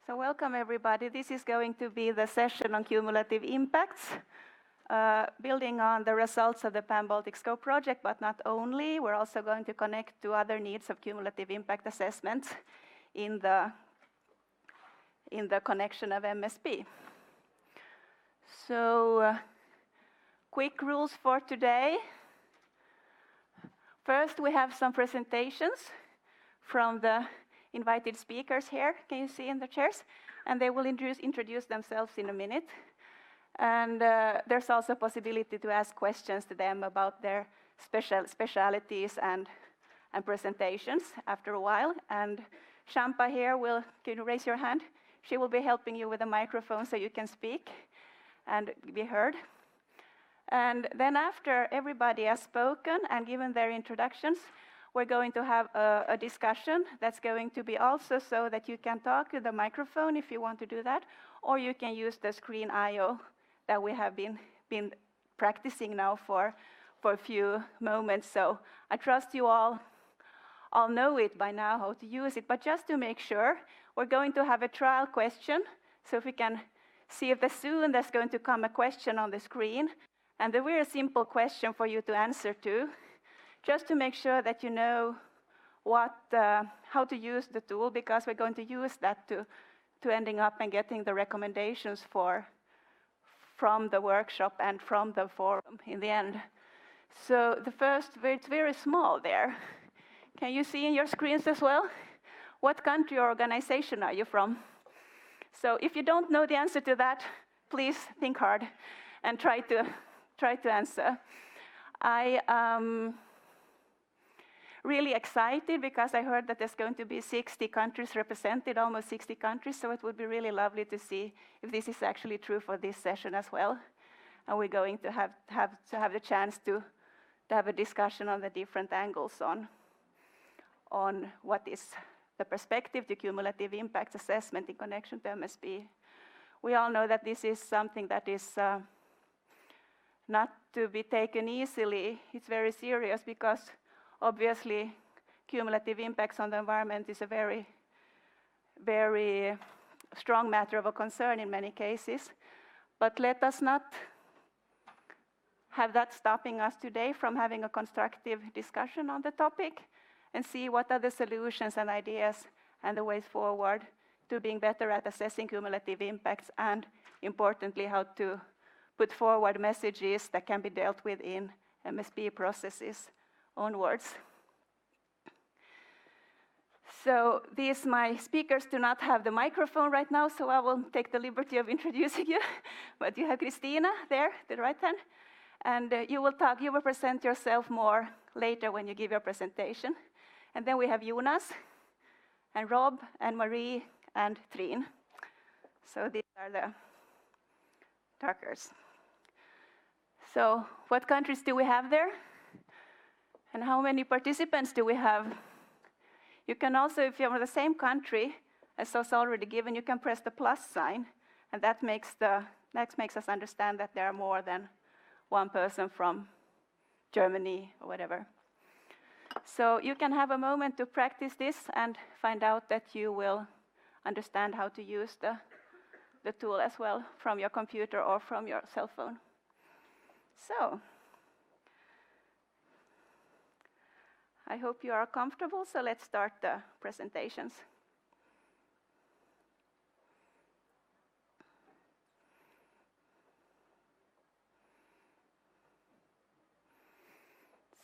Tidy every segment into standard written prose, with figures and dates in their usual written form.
So welcome everybody. This is going to be the session on cumulative impacts, building on the results of the Pan-Baltic Scope project, but not only. We're also going to connect to other needs of cumulative impact assessments in the connection of MSP. So quick rules for today. First, we have some presentations from the invited speakers here. Can you see in the chairs? And they will introduce themselves in a minute. And there's also a possibility to ask questions to them about their specialities and presentations after a while. And Shampa here can you raise your hand? She will be helping you with a microphone so you can speak and be heard. And then after everybody has spoken and given their introductions, we're going to have a discussion that's going to be also so that you can talk to the microphone if you want to do that, or you can use the screen IO that we have been practicing now for a few moments. So I trust you all know it by now how to use it, but just to make sure, we're going to have a trial question. So if we can see if soon there's going to come a question on the screen, and a very simple question for you to answer to, just to make sure that you know how to use the tool, because we're going to use that to ending up and getting the recommendations from the workshop and from the forum in the end. So the first, it's very small there. Can you see in your screens as well? What country or organization are you from? So if you don't know the answer to that, please think hard and try to answer. I am really excited because I heard that there's going to be 60 countries represented, almost 60 countries, so it would be really lovely to see if this is actually true for this session as well. And we're going to have the chance to have a discussion on the different angles on what is the perspective to cumulative impact assessment in connection to MSP. We all know that this is something that is not to be taken easily. It's very serious because obviously cumulative impacts on the environment is a very, very strong matter of a concern in many cases. But let us not have that stopping us today from having a constructive discussion on the topic and see what are the solutions and ideas and the ways forward to being better at assessing cumulative impacts, and importantly, how to put forward messages that can be dealt with in MSP processes onwards. So my speakers do not have the microphone right now, so I will take the liberty of introducing you. But you have Christina there, the right hand, and you will present yourself more later when you give your presentation. And then we have Jonas, and Rob, and Marie, and Trine. So these are the talkers. So what countries do we have there? And how many participants do we have? You can also, if you're from the same country as was already given, you can press the plus sign, and that makes us understand that there are more than one person from Germany or whatever. So you can have a moment to practice this and find out that you will understand how to use the tool as well from your computer or from your cell phone. So I hope you are comfortable, so let's start the presentations.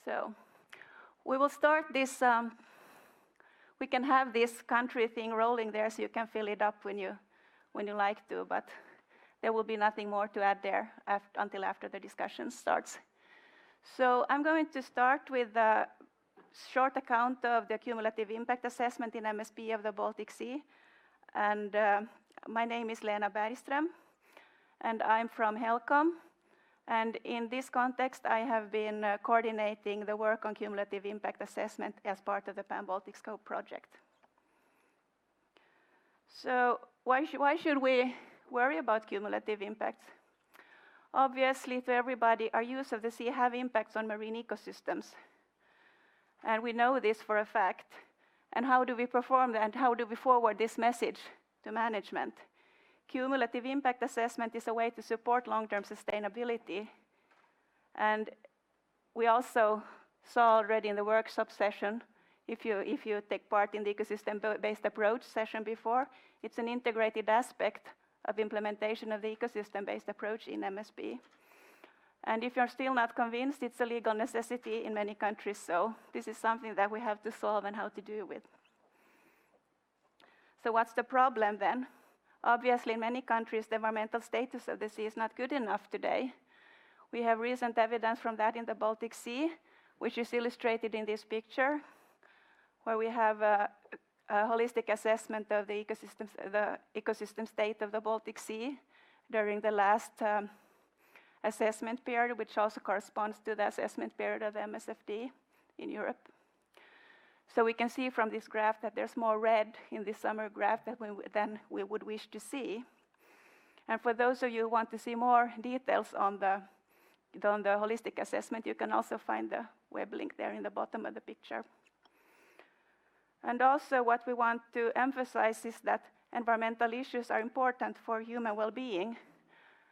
So we will start this, we can have this country thing rolling there so you can fill it up when you like to, but there will be nothing more to add there until after the discussion starts. So I'm going to start with a short account of the cumulative impact assessment in MSP of the Baltic Sea. And my name is Lena Bergström, and I'm from HELCOM. And in this context, I have been coordinating the work on cumulative impact assessment as part of the Pan-Baltic Scope project. So why should we worry about cumulative impacts? Obviously, to everybody, our use of the sea have impacts on marine ecosystems. And we know this for a fact. And how do we perform that? And how do we forward this message to management. Cumulative impact assessment is a way to support long-term sustainability. And we also saw already in the workshop session, if you take part in the ecosystem-based approach session before, it's an integrated aspect of implementation of the ecosystem-based approach in MSP. And if you're still not convinced, it's a legal necessity in many countries, so this is something that we have to solve and how to do with. So what's the problem then? Obviously, in many countries, the environmental status of the sea is not good enough today. We have recent evidence from that in the Baltic Sea, which is illustrated in this picture, where we have a holistic assessment of the ecosystem state of the Baltic Sea during the last assessment period, which also corresponds to the assessment period of the MSFD in Europe. So we can see from this graph that there's more red in this summer graph than we would wish to see. And for those of you who want to see more details on the holistic assessment, you can also find the web link there in the bottom of the picture. And also what we want to emphasize is that environmental issues are important for human well-being.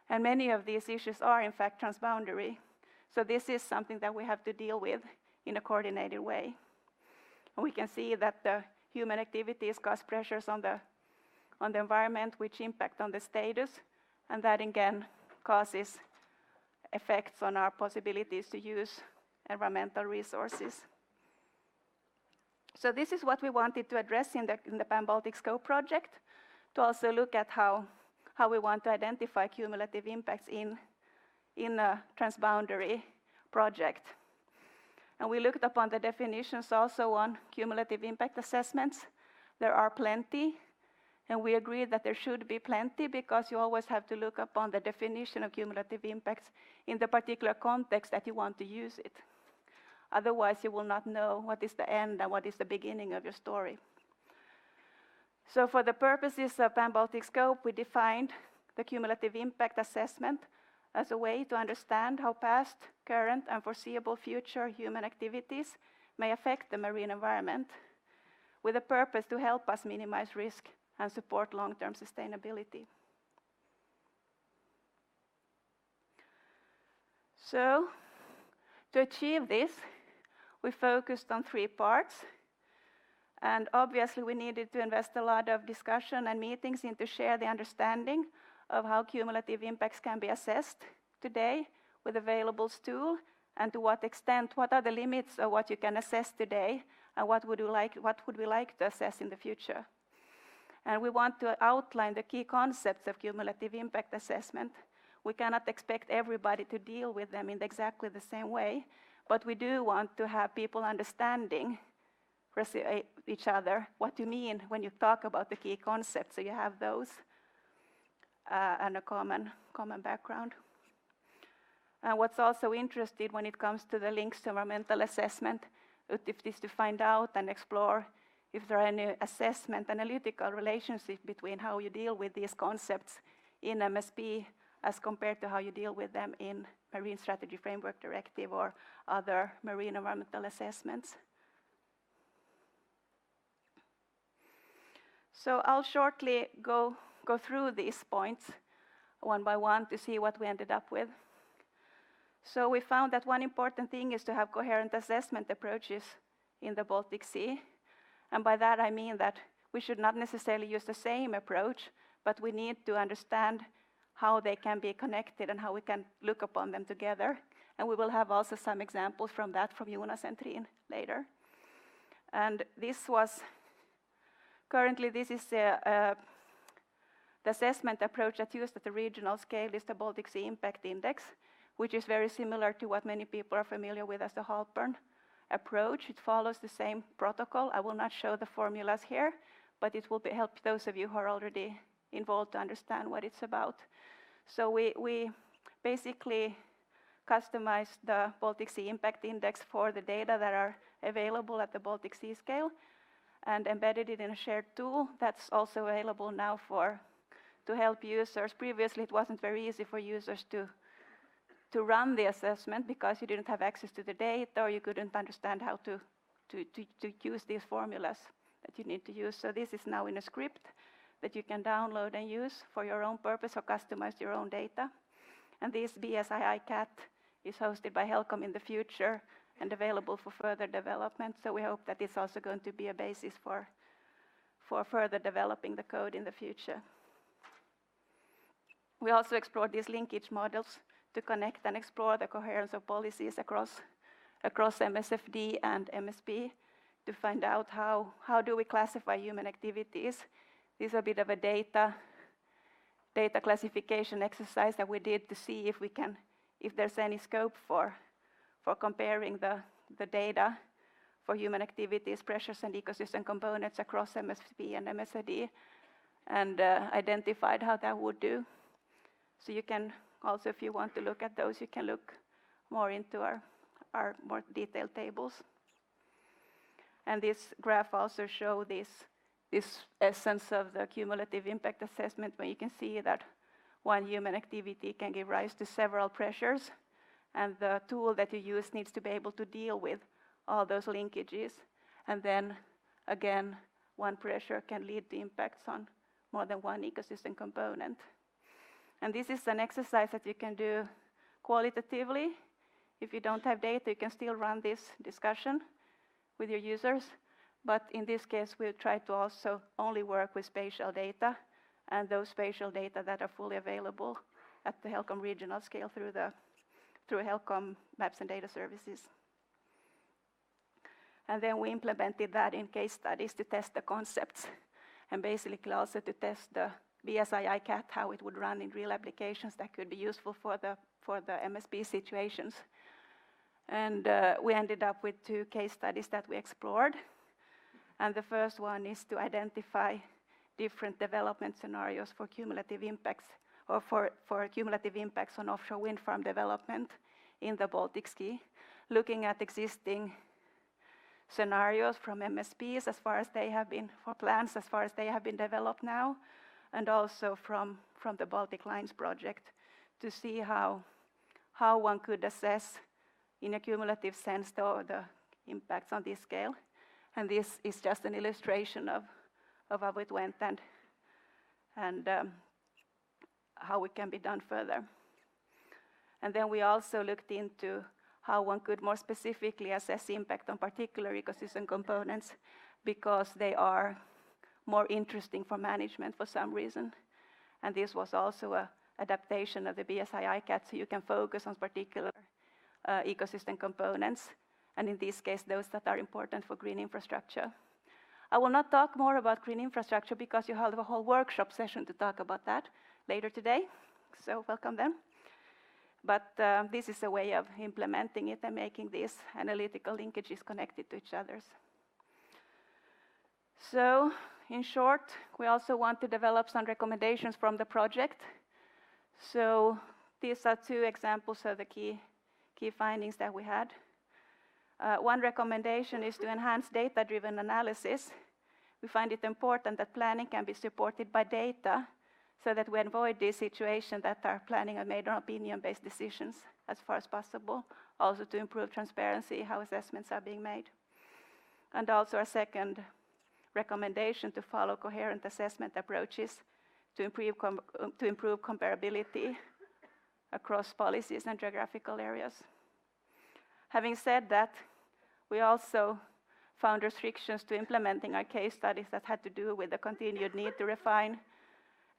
And many of these issues are, in fact, transboundary. So this is something that we have to deal with in a coordinated way. And we can see that the human activities cause pressures on the environment, which impact on the status, and that again causes effects on our possibilities to use environmental resources. So this is what we wanted to address in the Pan-Baltic Scope project, to also look at how we want to identify cumulative impacts in a transboundary project. And we looked upon the definitions also on cumulative impact assessments. There are plenty, and we agreed that there should be plenty because you always have to look upon the definition of cumulative impacts in the particular context that you want to use it. Otherwise, you will not know what is the end and what is the beginning of your story. So for the purposes of Pan-Baltic Scope, we defined the cumulative impact assessment as a way to understand how past, current, and foreseeable future human activities may affect the marine environment, with a purpose to help us minimize risk and support long-term sustainability. So, to achieve this, we focused on 3 parts. And obviously, we needed to invest a lot of discussion and meetings into share the understanding of how cumulative impacts can be assessed today with available tools, and to what extent, what are the limits of what you can assess today, and what would we like to assess in the future. And we want to outline the key concepts of cumulative impact assessment. We cannot expect everybody to deal with them in exactly the same way, but we do want to have people understanding each other, what you mean when you talk about the key concepts, so you have those and a common background. And what's also interesting when it comes to the links to environmental assessment, it is to find out and explore if there are any assessment, analytical relationship between how you deal with these concepts in MSP as compared to how you deal with them in Marine Strategy Framework Directive or other marine environmental assessments. So I'll shortly go through these points one by one to see what we ended up with. So we found that one important thing is to have coherent assessment approaches in the Baltic Sea. And by that I mean that we should not necessarily use the same approach, but we need to understand how they can be connected and how we can look upon them together. And we will have also some examples from that from Jonas and Trine later. And currently this is the assessment approach that's used at the regional scale is the Baltic Sea Impact Index, which is very similar to what many people are familiar with as the Halpern approach. It follows the same protocol. I will not show the formulas here, but it will help those of you who are already involved to understand what it's about. So we basically customized the Baltic Sea Impact Index for the data that are available at the Baltic Sea scale and embedded it in a shared tool that's also available now to help users. Previously, it wasn't very easy for users to run the assessment because you didn't have access to the data or you couldn't understand how to use these formulas that you need to use. So this is now in a script that you can download and use for your own purpose or customize your own data. And this BSII CAT is hosted by Helcom in the future and available for further development. So we hope that it's also going to be a basis for further developing the code in the future. We also explored these linkage models to connect and explore the coherence of policies across MSFD and MSP to find out how do we classify human activities. This is a bit of a data classification exercise that we did to see if there's any scope for comparing the data for human activities, pressures, and ecosystem components across MSP and MSFD, and identified how that would do. So you can also, if you want to look at those, you can look more into our more detailed tables. And this graph also shows this essence of the cumulative impact assessment, where you can see that one human activity can give rise to several pressures, and the tool that you use needs to be able to deal with all those linkages. And then again, one pressure can lead to impacts on more than one ecosystem component. And this is an exercise that you can do qualitatively. If you don't have data, you can still run this discussion with your users. But in this case, we'll try to also only work with spatial data, and those spatial data that are fully available at the Helcom regional scale through Helcom Maps and Data Services. And then we implemented that in case studies to test the concepts, and basically also to test the BSII CAT, how it would run in real applications that could be useful for the MSP situations. And we ended up with 2 case studies that we explored. And the first one is to identify different development scenarios for cumulative impacts, or for cumulative impacts on offshore wind farm development in the Baltic Sea, looking at existing scenarios from MSPs as far as they have been, for plans as far as they have been developed now, and also from the Baltic Lines project, to see how one could assess in a cumulative sense the impacts on this scale. And this is just an illustration of how it went and how it can be done further. And then we also looked into how one could more specifically assess impact on particular ecosystem components, because they are more interesting for management for some reason. And this was also an adaptation of the BSII CAT, so you can focus on particular ecosystem components, and in this case, those that are important for green infrastructure. I will not talk more about green infrastructure because you have a whole workshop session to talk about that later today, so welcome then. But this is a way of implementing it and making these analytical linkages connected to each other. So, in short, we also want to develop some recommendations from the project. So these are 2 examples of the key findings that we had. One recommendation is to enhance data-driven analysis. We find it important that planning can be supported by data, so that we avoid these situations that are planning are made on opinion-based decisions as far as possible, also to improve transparency, how assessments are being made. And also our second recommendation to follow coherent assessment approaches to improve comparability across policies and geographical areas. Having said that, we also found restrictions to implementing our case studies that had to do with the continued need to refine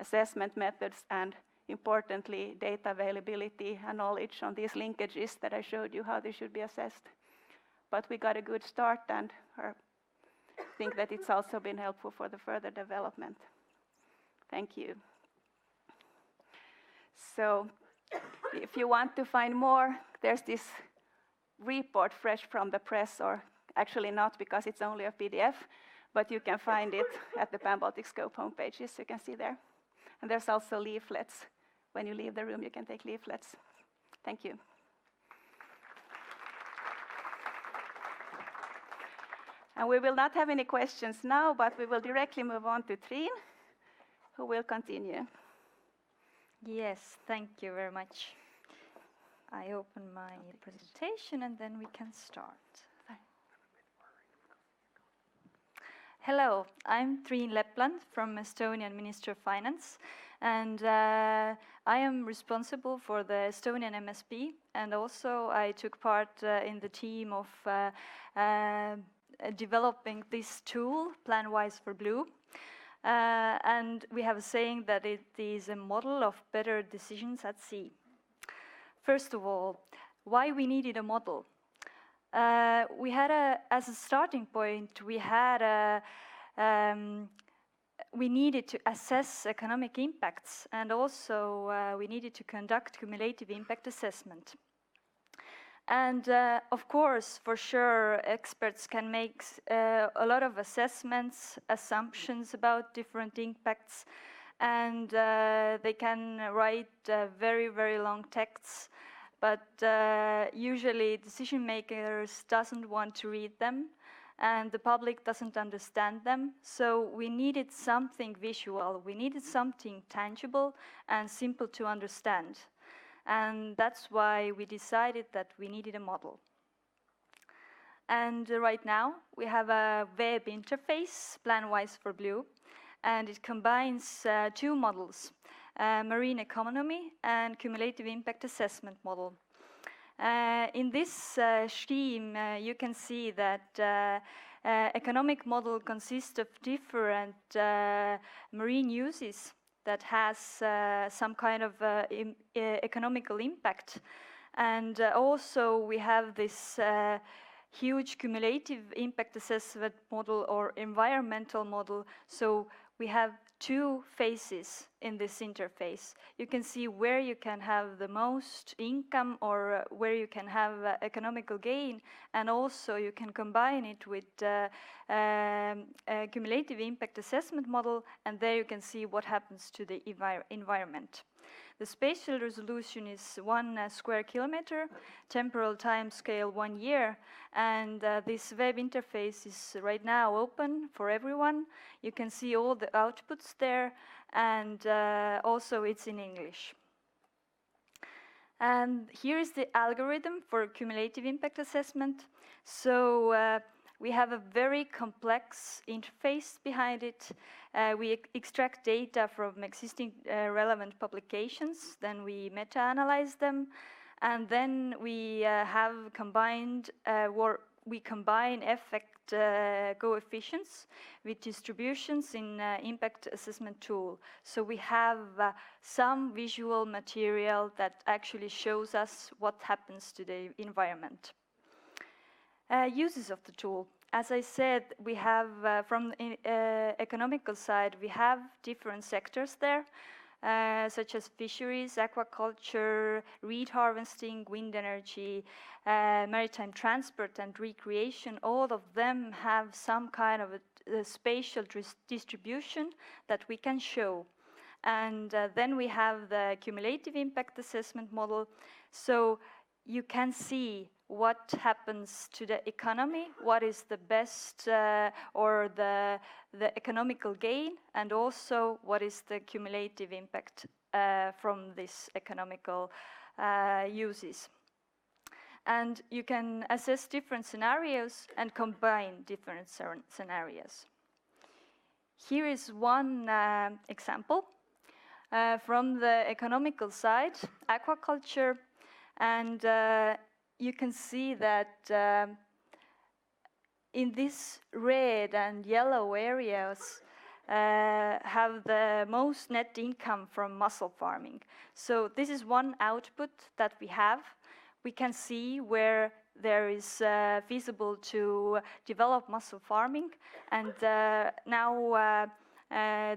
assessment methods and, importantly, data availability and knowledge on these linkages that I showed you how they should be assessed. But we got a good start, and I think that it's also been helpful for the further development. Thank you. So if you want to find more, there's this report fresh from the press, or actually not, because it's only a PDF, but you can find it at the Pan-Baltic Scope homepages, you can see there. And there's also leaflets. When you leave the room, you can take leaflets. Thank you. And we will not have any questions now, but we will directly move on to Trine, who will continue. Yes, thank you very much. I open my presentation and then we can start. Hello, I'm Triin Lepland from Estonian Ministry of Finance, and I am responsible for the Estonian MSP, and also I took part in the team of developing this tool, Plan-Wise for Blue. And we have a saying that it is a model of better decisions at sea. First of all, why we needed a model? We had as a starting point, we needed to assess economic impacts, and also we needed to conduct cumulative impact assessment. And of course, for sure, experts can make a lot of assessments, assumptions about different impacts, and they can write very, very long texts. But usually decision makers doesn't want to read them, and the public doesn't understand them. So we needed something visual, we needed something tangible and simple to understand. And that's why we decided that we needed a model. And right now we have a web interface, Plan-Wise for Blue, and it combines two models. Marine economy and cumulative impact assessment model. In this scheme, you can see that economic model consists of different marine uses that has some kind of economical impact. And also we have this huge cumulative impact assessment model or environmental model. So we have two phases in this interface. You can see where you can have the most income or where you can have economical gain, and also you can combine it with a cumulative impact assessment model, and there you can see what happens to the environment. The spatial resolution is 1 square kilometer, temporal time scale 1 year, and this web interface is right now open for everyone. You can see all the outputs there, and also it's in English. And here is the algorithm for cumulative impact assessment. So we have a very complex interface behind it. We extract data from existing relevant publications, then we meta-analyze them, and then we have combined, we combine effect coefficients with distributions in impact assessment tool. So we have some visual material that actually shows us what happens to the environment. Uses of the tool. As I said, we have, from the economical side, we have different sectors there, such as fisheries, aquaculture, reed harvesting, wind energy, maritime transport and recreation. All of them have some kind of a spatial distribution that we can show. And then we have the cumulative impact assessment model. So you can see what happens to the economy, what is the best or the economical gain, and also what is the cumulative impact from this economical uses. And you can assess different scenarios and combine different scenarios. Here is one example from the economical side, aquaculture, and you can see that in these red and yellow areas have the most net income from mussel farming. So this is one output that we have. We can see where there is feasible to develop mussel farming, and now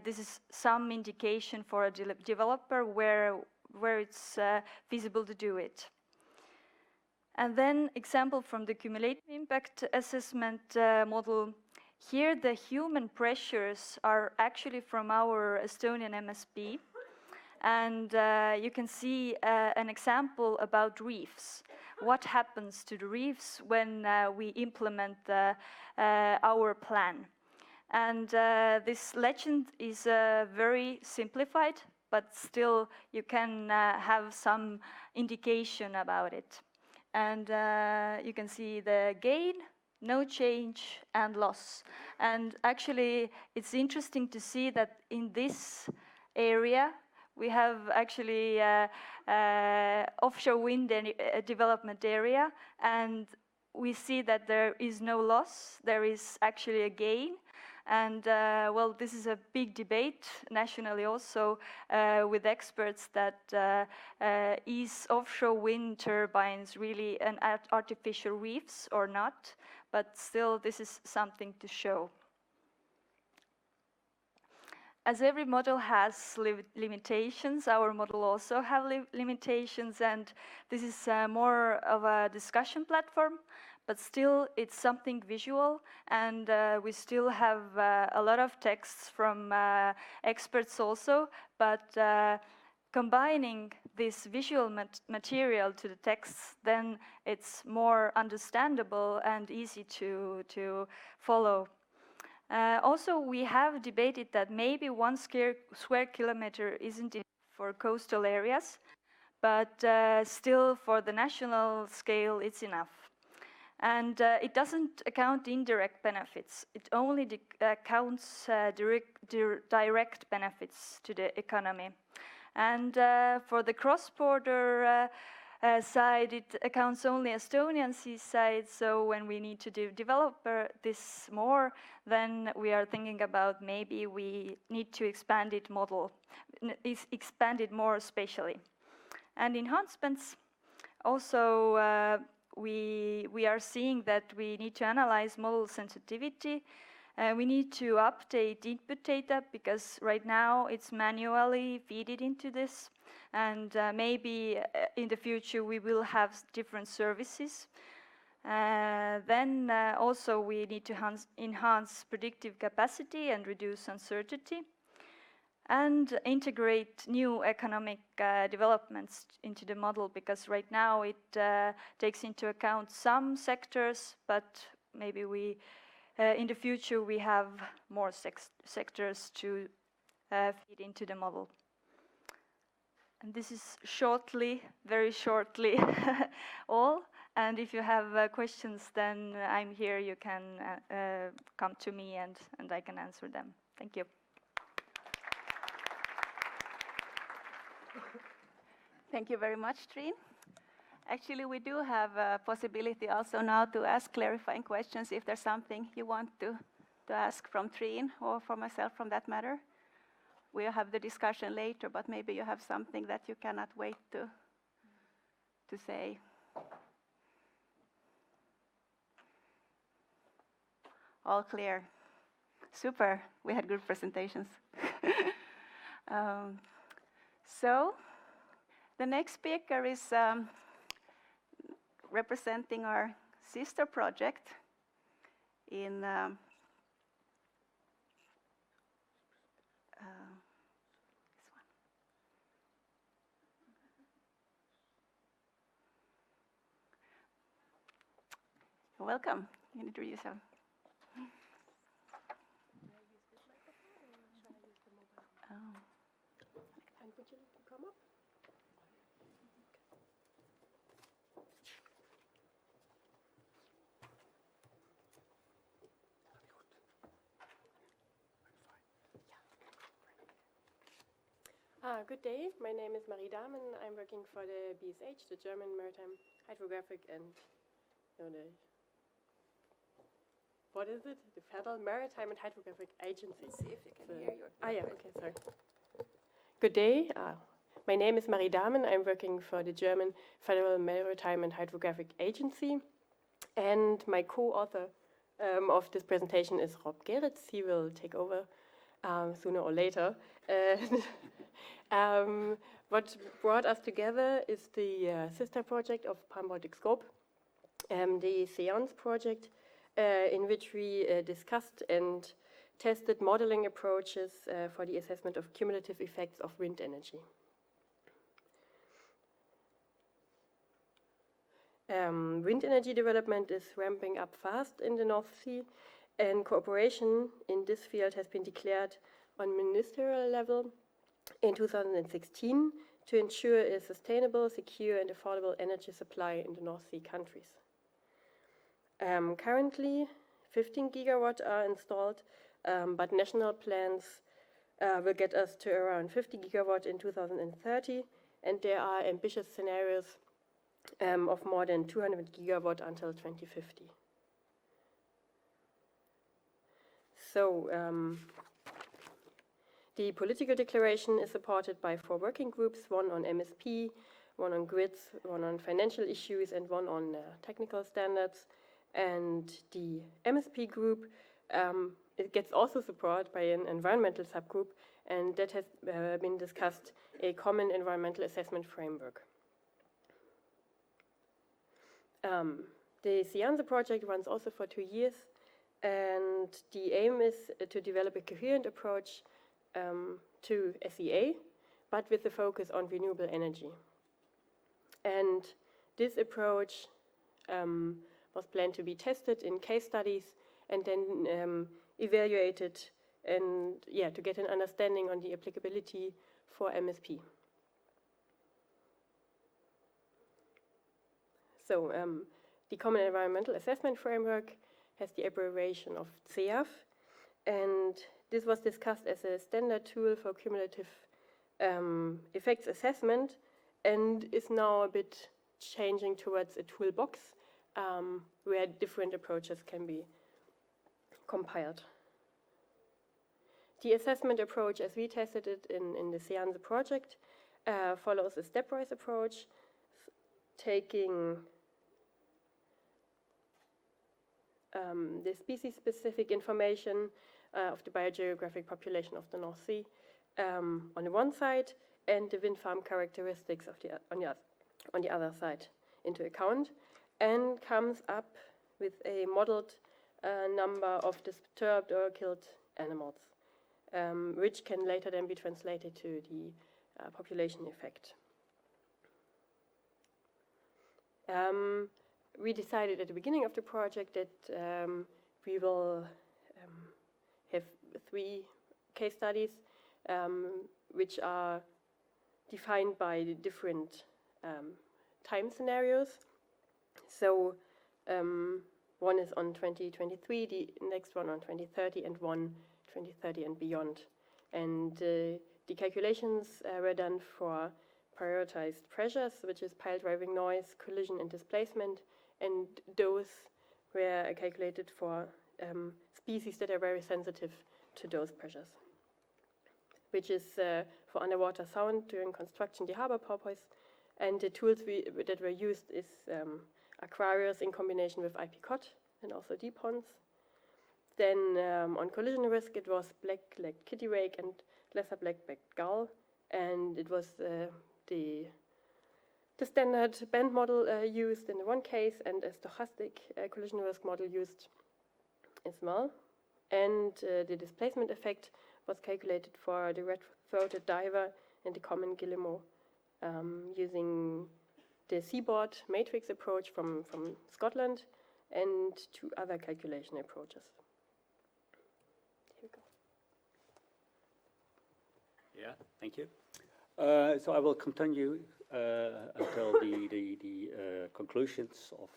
this is some indication for a developer where it's feasible to do it. And then example from the cumulative impact assessment model. Here the human pressures are actually from our Estonian MSP. And you can see an example about reefs. What happens to the reefs when we implement our plan? And this legend is very simplified, but still you can have some indication about it. And you can see the gain no change and loss. And actually, it's interesting to see that in this area, we have actually offshore wind development area, and we see that there is no loss, there is actually a gain. And well, this is a big debate nationally also with experts that is offshore wind turbines really an artificial reefs or not? But still, this is something to show. As every model has limitations, our model also have limitations, and this is more of a discussion platform, but still it's something visual, and we still have a lot of texts from experts also, but combining this visual material to the texts, then it's more understandable and easy to follow. Also, we have debated that maybe 1 square kilometer isn't enough for coastal areas, but still for the national scale it's enough. And it doesn't account indirect benefits, it only counts direct benefits to the economy. And for the cross-border side, it accounts only Estonian seaside, so when we need to develop this more, then we are thinking about maybe we need to expand it more spatially. And enhancements, also we are seeing that we need to analyze model sensitivity. We need to update input data because right now it's manually fed into this, and maybe in the future we will have different services. Then also we need to enhance predictive capacity and reduce uncertainty, and integrate new economic developments into the model, because right now it takes into account some sectors, but maybe we in the future we have more sectors to feed into the model. And this is shortly, very shortly all. And if you have questions, then I'm here. You can come to me and I can answer them. Thank you. Thank you very much, Trine. Actually, we do have a possibility also now to ask clarifying questions if there's something you want to ask from Trine or for myself from that matter. We'll have the discussion later, but maybe you have something that you cannot wait to say. All clear. Super. We had good presentations. So the next speaker is representing our sister project in this one. Welcome. You introduce yourself. And would you like to come up? Good day. My name is Marie Dahmen. I'm working for the BSH, the German Maritime Hydrographic and what is it? The Federal Maritime and Hydrographic Agency. Let's see if you can hear your yeah, okay, sorry. Good day. My name is Marie Dahmen. I'm working for the German Federal Maritime and Hydrographic Agency. And my co-author of this presentation is Rob Geritz. He will take over sooner or later. What brought us together is the sister project of Pan-Baltic Scope, the SEANCE project, in which we discussed and tested modeling approaches for the assessment of cumulative effects of wind energy. Wind energy development is ramping up fast in the North Sea, and cooperation in this field has been declared on ministerial level in 2016 to ensure a sustainable, secure and affordable energy supply in the North Sea countries. Currently, 15 gigawatt are installed, but national plans will get us to around 50 gigawatt in 2030, and there are ambitious scenarios of more than 200 gigawatt until 2050. So the political declaration is supported by 4 working groups, one on MSP, one on grids, one on financial issues, and one on technical standards. And the MSP group, it gets also support by an environmental subgroup, and that has been discussed a common environmental assessment framework. The SIANSE project runs also for 2 years, and the aim is to develop a coherent approach to SEA, but with the focus on renewable energy. And this approach was planned to be tested in case studies and then evaluated, and to get an understanding on the applicability for MSP. So the Common Environmental Assessment Framework has the abbreviation of CEAF, and this was discussed as a standard tool for cumulative effects assessment, and is now a bit changing towards a toolbox where different approaches can be compiled. The assessment approach, as we tested it in the SIANSE project, follows a stepwise approach, taking the species-specific information of the biogeographic population of the North Sea on the one side, and the wind farm characteristics of on the other side into account, and comes up with a modeled number of disturbed or killed animals, which can later then be translated to the population effect. We decided at the beginning of the project that we will have 3 case studies which are defined by the different time scenarios. So one is on 2023, the next one on 2030, and one 2030 and beyond. And the calculations were done for prioritized pressures, which is pile driving noise, collision and displacement, and those were calculated for species that are very sensitive to those pressures, which is for underwater sound during construction, the harbor porpoise, and the tools that were used is Aquarius in combination with IPCOT and also deep ponds. Then on collision risk, it was black-legged kittiwake and lesser black-backed gull, and it was the standard band model used in the one case, and a stochastic collision risk model used as well. And the displacement effect was calculated for the red-throated diver and the common guillemot using the seaboard matrix approach from Scotland and 2 other calculation approaches. Here we go. Yeah, thank you. So I will continue until the conclusions of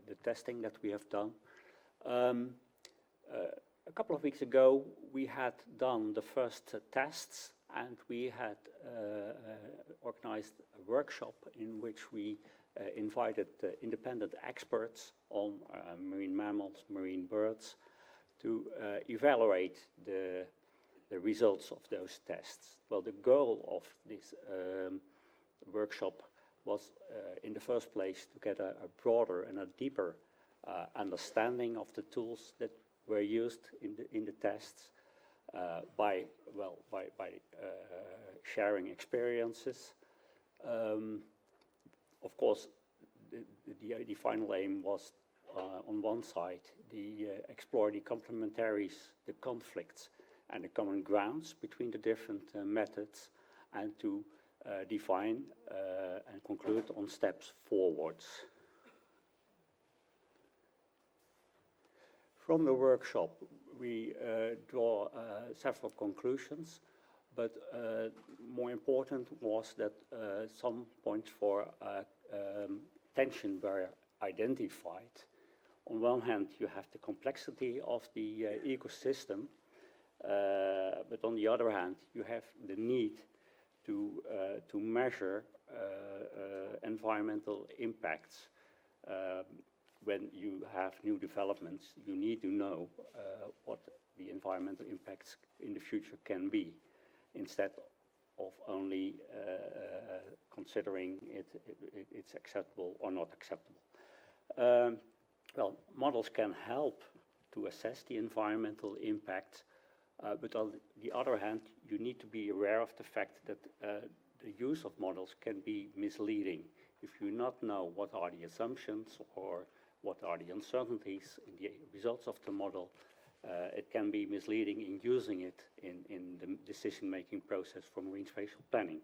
the testing that we have done. A couple of weeks ago, we had done the first tests, and we had organized a workshop in which we invited independent experts on marine mammals, marine birds, to evaluate the results of those tests. Well, the goal of this workshop was, in the first place, to get a broader and a deeper understanding of the tools that were used in the tests by sharing experiences. Of course, the final aim was, on one side, explore the complementaries, the conflicts, and the common grounds between the different methods, and to define and conclude on steps forwards. From the workshop, we draw several conclusions, but more important was that some points for tension were identified On one hand, you have the complexity of the ecosystem, but on the other hand, you have the need to measure environmental impacts. When you have new developments, you need to know what the environmental impacts in the future can be, instead of only considering it's acceptable or not acceptable. Well, models can help to assess the environmental impact, but on the other hand, you need to be aware of the fact that the use of models can be misleading. If you not know what are the assumptions or what are the uncertainties in the results of the model, it can be misleading in using it in the decision-making process for marine spatial planning.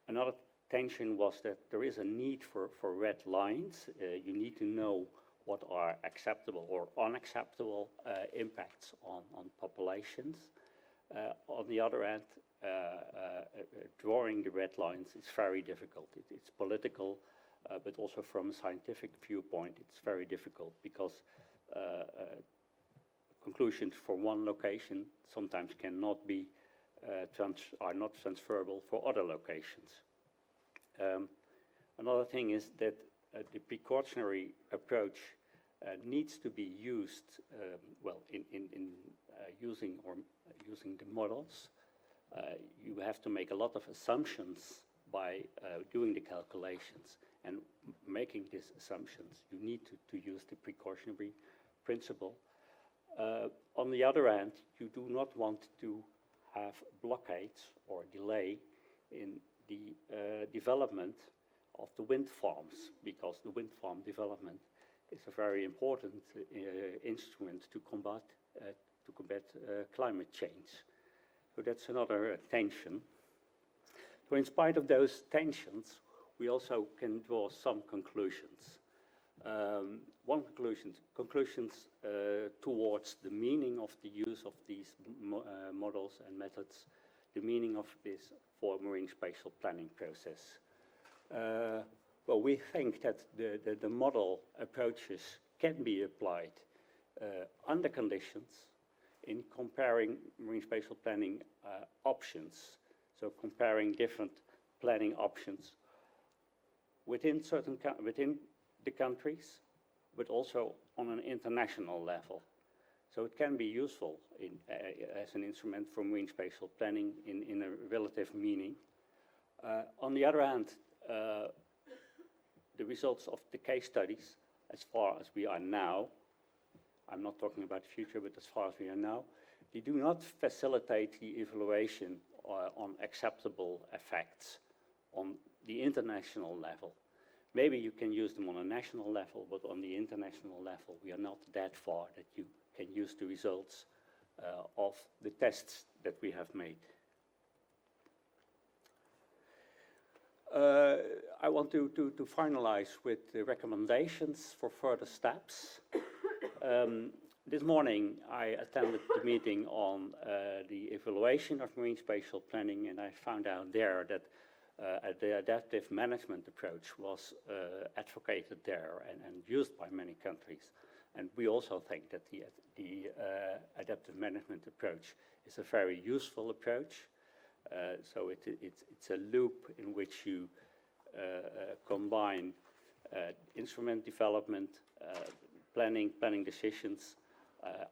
Another tension was that there is a need for red lines. You need to know what are acceptable or unacceptable impacts on populations. On the other hand, drawing the red lines is very difficult. It's political, but also from a scientific viewpoint, it's very difficult because conclusions for one location sometimes cannot be are not transferable for other locations. Another thing is that the precautionary approach needs to be used well in using the models. You have to make a lot of assumptions by doing the calculations, and making these assumptions you need to use the precautionary principle. On the other hand, you do not want to have blockades or delay in the development of the wind farms, because the wind farm development is a very important instrument to combat climate change. So that's another tension. So in spite of those tensions, we also can draw some conclusions. One conclusions towards the meaning of the use of these models and methods, the meaning of this for marine spatial planning process. Well, we think that the model approaches can be applied under conditions in comparing marine spatial planning options. So comparing different planning options within the countries, but also on an international level. So it can be useful as an instrument for marine spatial planning in a relative meaning. On the other hand, the results of the case studies, as far as we are now, I'm not talking about the future, but as far as we are now, they do not facilitate the evaluation on acceptable effects on the international level. Maybe you can use them on a national level, but on the international level, we are not that far that you can use the results of the tests that we have made. I want to finalize with the recommendations for further steps. This morning, I attended the meeting on the evaluation of marine spatial planning, and I found out there that the adaptive management approach was advocated there and used by many countries. And we also think that the adaptive management approach is a very useful approach. So it's a loop in which you combine instrument development, planning decisions,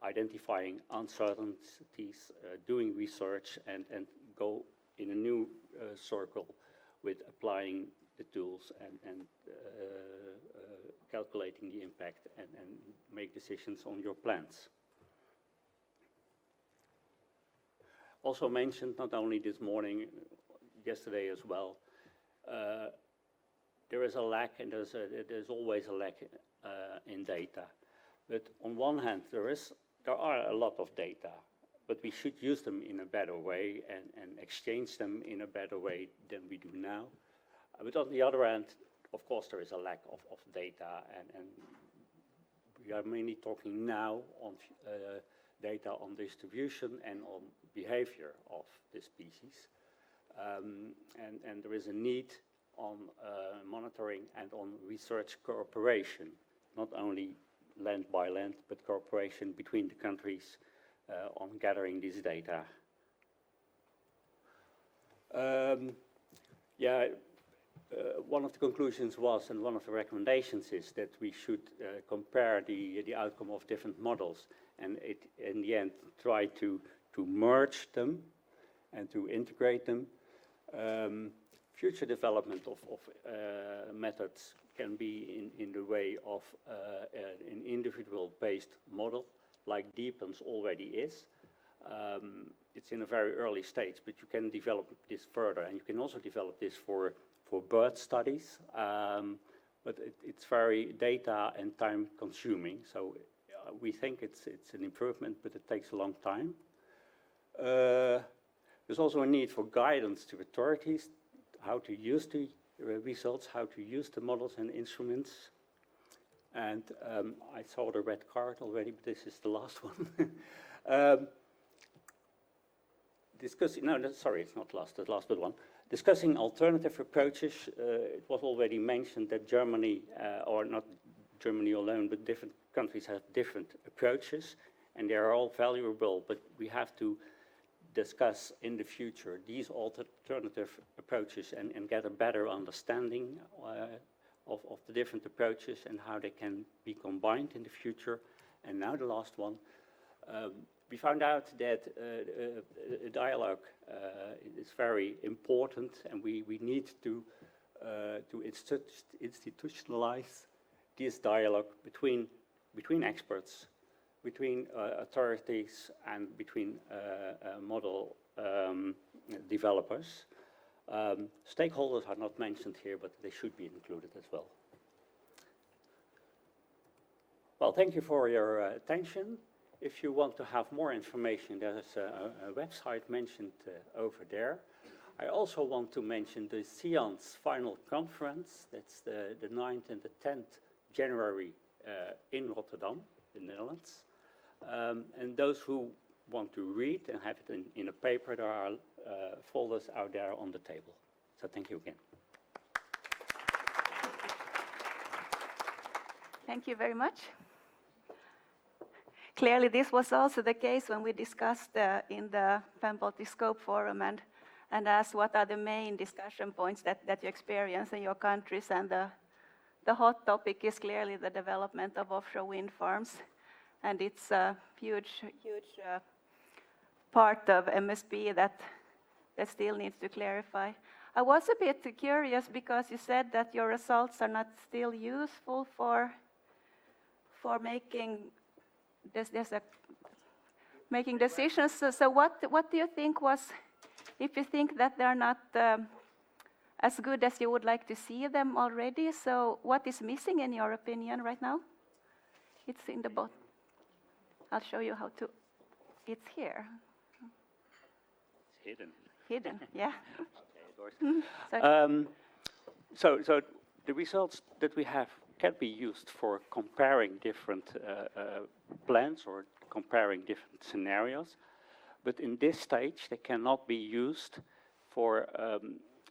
identifying uncertainties, doing research, and go in a new circle with applying the tools and calculating the impact and make decisions on your plans. Also mentioned, not only this morning, yesterday as well, there is a lack, and there's always a lack in data. But on one hand, there are a lot of data, but we should use them in a better way and exchange them in a better way than we do now. But on the other hand, of course, there is a lack of data, and we are mainly talking now on data on distribution and on behavior of the species. And there is a need on monitoring and on research cooperation, not only land by land, but cooperation between the countries on gathering this data. One of the conclusions was, and one of the recommendations is, that we should compare the outcome of different models, and in the end try to merge them and to integrate them. Future development of methods can be in the way of an individual-based model, like DEEPANS already is. It's in a very early stage, but you can develop this further, and you can also develop this for bird studies, but it's very data and time consuming, so we think it's an improvement, but it takes a long time. There's also a need for guidance to authorities, how to use the results, how to use the models and instruments. And I saw the red card already, but this is the last one. Sorry, it's not last, the last but one. Discussing alternative approaches, it was already mentioned that Germany, or not Germany alone, but different countries have different approaches, and they are all valuable, but we have to discuss in the future these alternative approaches and get a better understanding of the different approaches and how they can be combined in the future. And now the last one. We found out that a dialogue is very important, and we need to institutionalize this dialogue between experts, between authorities, and between model developers. Stakeholders are not mentioned here, but they should be included as well. Well, thank you for your attention. If you want to have more information, there's a website mentioned over there. I also want to mention the SIAN's final conference. That's the 9th and the 10th January in Rotterdam, the Netherlands. And those who want to read and have it in a paper, there are folders out there on the table. So thank you again. Thank you very much. Clearly, this was also the case when we discussed in the Baltic Scope Forum and asked what are the main discussion points that you experience in your countries. And the hot topic is clearly the development of offshore wind farms. And it's a huge part of MSP that still needs to clarify. I was a bit curious because you said that your results are not still useful for making making decisions. So what do you think was, if you think that they're not as good as you would like to see them already, so what is missing in your opinion right now? It's in the bottom. I'll show you how to, it's here. It's hidden. Hidden, yeah. Okay, so the results that we have can be used for comparing different plans or comparing different scenarios, but in this stage they cannot be used for,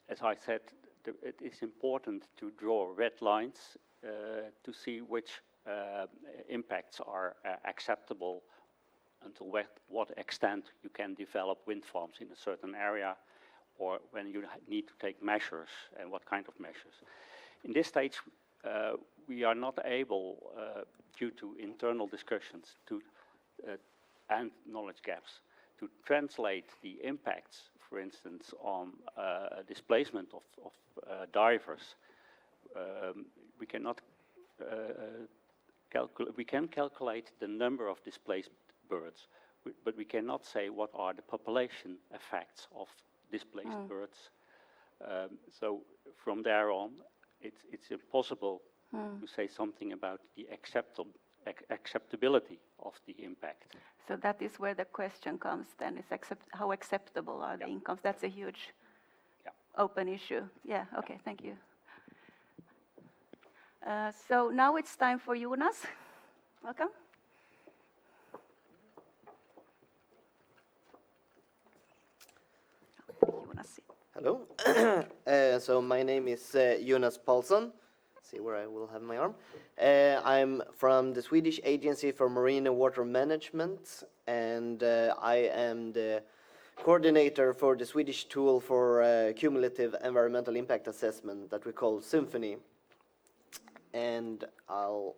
as I said, it is important to draw red lines to see which impacts are acceptable, until what extent you can develop wind farms in a certain area, or when you need to take measures and what kind of measures. In this stage, we are not able, due to internal discussions and knowledge gaps, to translate the impacts, for instance, on displacement of divers. We cannot we can calculate the number of displaced birds, but we cannot say what are the population effects of displaced birds. So from there on, it's impossible to say something about the acceptability of the impact. So that is where the question comes then, is how acceptable are the incomes? That's a huge open issue. Yeah, okay, thank you. So now it's time for Jonas. Welcome. Hello. So my name is Jonas Paulsson. See where I will have my arm. I'm from the Swedish Agency for Marine and Water Management, and I am the coordinator for the Swedish tool for cumulative environmental impact assessment that we call Symphony. And I'll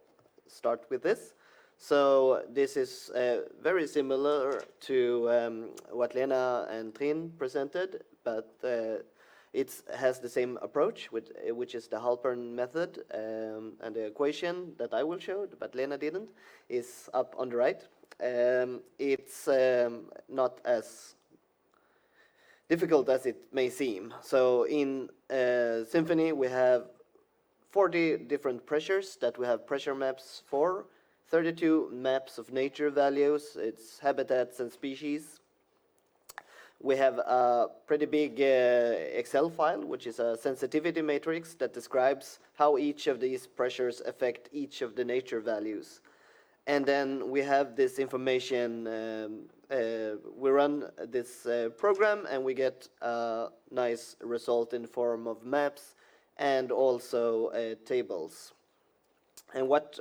start with this. So this is very similar to what Lena and Trine presented, but it has the same approach, which is the Halpern method, and the equation that I will show, but Lena didn't, is up on the right. It's not as difficult as it may seem. So in Symphony, we have 40 different pressures that we have pressure maps for, 32 maps of nature values, its habitats and species. We have a pretty big Excel file, which is a sensitivity matrix that describes how each of these pressures affect each of the nature values. And then we have this information, we run this program and we get a nice result in the form of maps and also tables. And what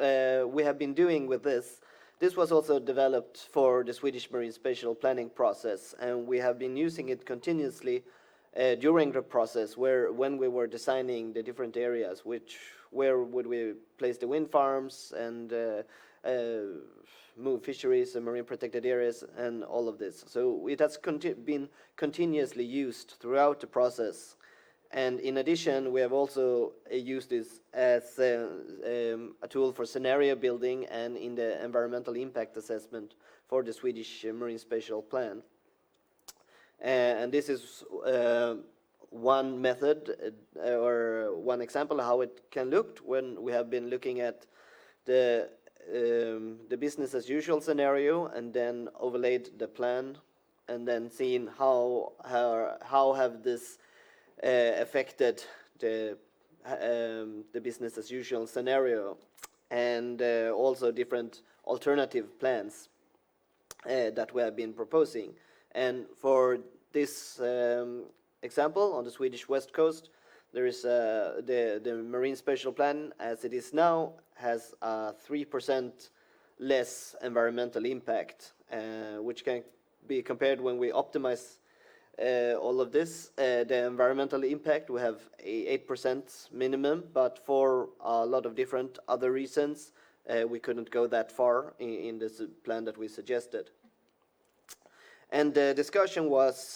we have been doing with this was also developed for the Swedish Marine Spatial Planning process, and we have been using it continuously during the process, when we were designing the different areas, where would we place the wind farms and move fisheries and marine protected areas and all of this. So it has been continuously used throughout the process. And in addition, we have also used this as a tool for scenario building and in the environmental impact assessment for the Swedish Marine Spatial Plan. And this is one method or one example of how it can look when we have been looking at the business as usual scenario and then overlaid the plan and then seeing how have this affected the business as usual scenario, and also different alternative plans that we have been proposing. And for this example, on the Swedish west coast, there is the Marine Spatial Plan as it is now has a 3% less environmental impact, which can be compared when we optimize all of this. The environmental impact, we have a 8% minimum, but for a lot of different other reasons, we couldn't go that far in this plan that we suggested. And the discussion was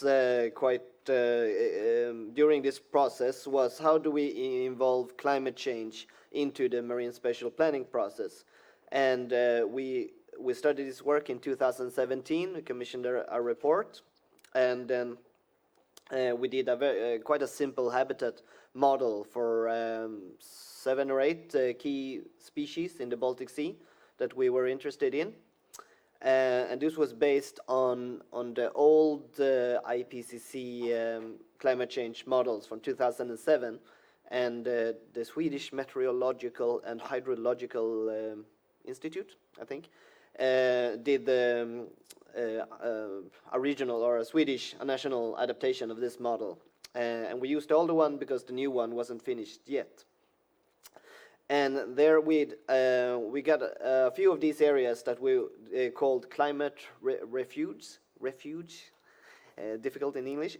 during this process was how do we involve climate change into the marine spatial planning process. And we started this work in 2017, we commissioned a report, and then we did quite a simple habitat model for 7 or 8 key species in the Baltic Sea that we were interested in. And this was based on the old IPCC climate change models from 2007, and the Swedish Meteorological and Hydrological Institute, I think, did a regional or a national adaptation of this model. And we used the older one because the new one wasn't finished yet. And there we got a few of these areas that we called climate refuge, difficult in English,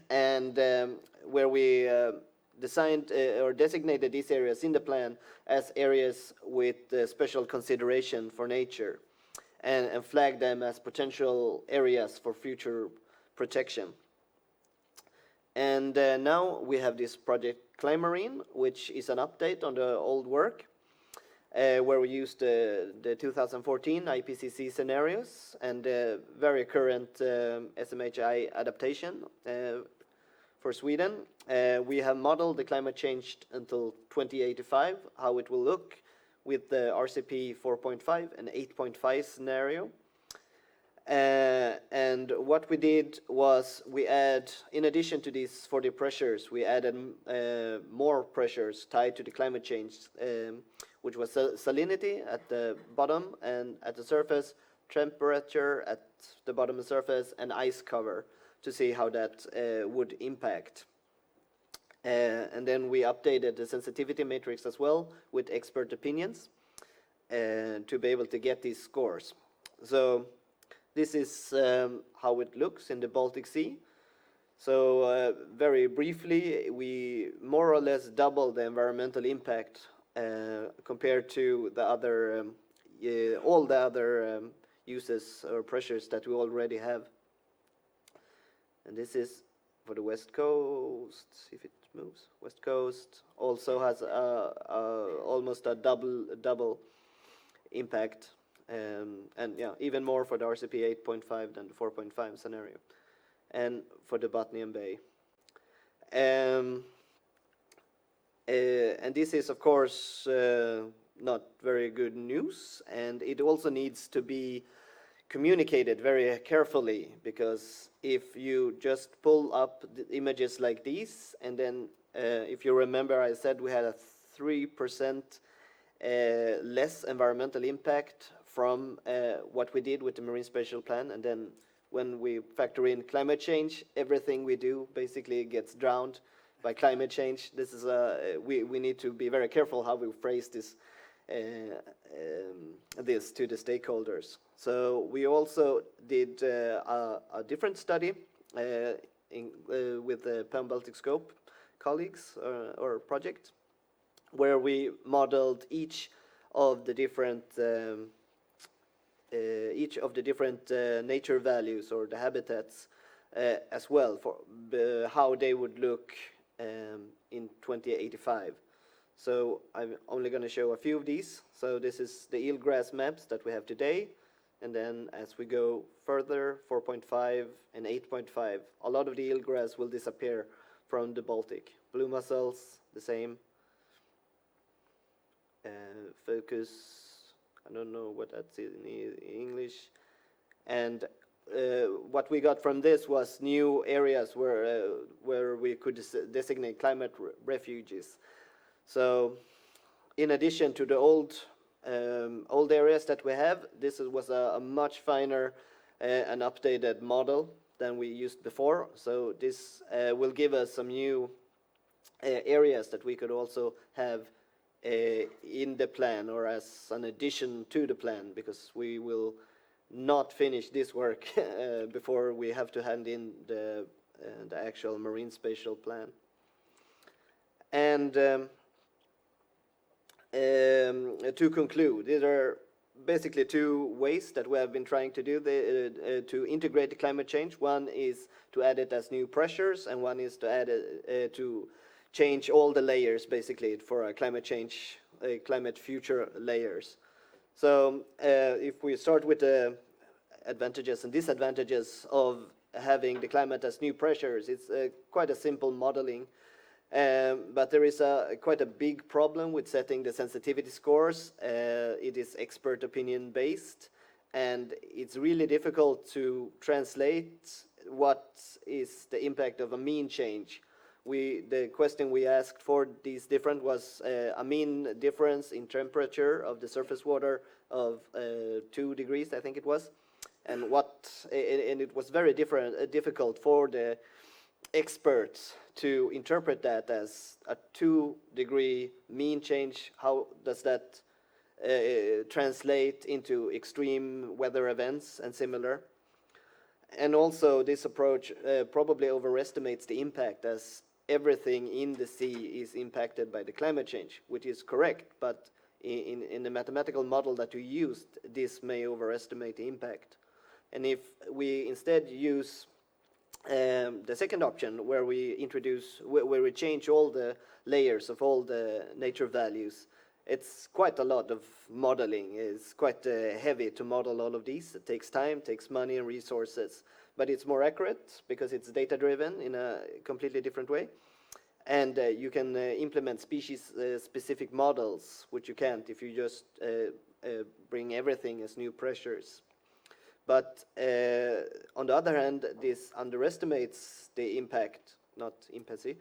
and where we designed or designated these areas in the plan as areas with special consideration for nature, and flagged them as potential areas for future protection. And now we have this project Climarine, which is an update on the old work, where we used the 2014 IPCC scenarios and the very current SMHI adaptation for Sweden. We have modeled the climate change until 2085, how it will look with the RCP 4.5 and 8.5 scenario. And what we did was we in addition to these 40 pressures, we added more pressures tied to the climate change, which was salinity at the bottom and at the surface, temperature at the bottom of the surface, and ice cover to see how that would impact. And then we updated the sensitivity matrix as well with expert opinions to be able to get these scores. So this is how it looks in the Baltic Sea. So very briefly, we more or less doubled the environmental impact compared to the other, all the other uses or pressures that we already have. And this is for the West Coast, see if it moves. West Coast also has almost a double impact, and yeah, even more for the RCP 8.5 than the 4.5 scenario, and for the Botnian Bay. And this is, of course, not very good news, and it also needs to be communicated very carefully, because if you just pull up the images like these, and then if you remember, I said we had a 3% less environmental impact from what we did with the Marine Spatial Plan, and then when we factor in climate change, everything we do basically gets drowned by climate change. This is we need to be very careful how we phrase this to the stakeholders. So we also did a different study with the Pan-Baltic Scope colleagues or project, where we modeled each of the different nature values or the habitats as well, for how they would look in 2085. So I'm only going to show a few of these. So this is the eelgrass maps that we have today. And then as we go further, 4.5 and 8.5, a lot of the eelgrass will disappear from the Baltic. Blue mussels, the same. Focus, I don't know what that's in English. And what we got from this was new areas where we could designate climate refuges. So in addition to the old areas that we have, this was a much finer and updated model than we used before. So this will give us some new areas that we could also have in the plan, or as an addition to the plan, because we will not finish this work before we have to hand in the actual Marine Spatial Plan. And to conclude, these are basically two ways that we have been trying to do to integrate the climate change. One is to add it as new pressures, and one is to add it to change all the layers, basically, for a climate change, climate future layers. So if we start with the advantages and disadvantages of having the climate as new pressures, it's quite a simple modeling. But there is quite a big problem with setting the sensitivity scores. It is expert opinion based, and it's really difficult to translate what is the impact of a mean change. The question we asked for these different was a mean difference in temperature of the surface water of 2 degrees, I think it was, and it was very difficult for the experts to interpret that as a 2-degree mean change. How does that translate into extreme weather events and similar? And also, this approach probably overestimates the impact, as everything in the sea is impacted by the climate change, which is correct, but in the mathematical model that you used, this may overestimate the impact. And if we instead use the second option, where we change all the layers of all the nature values, it's quite a lot of modeling. It's quite heavy to model all of these. It takes time, takes money and resources, but it's more accurate because it's data driven in a completely different way. And you can implement species specific models, which you can't if you just bring everything as new pressures. But on the other hand, this underestimates the impact, not impasse,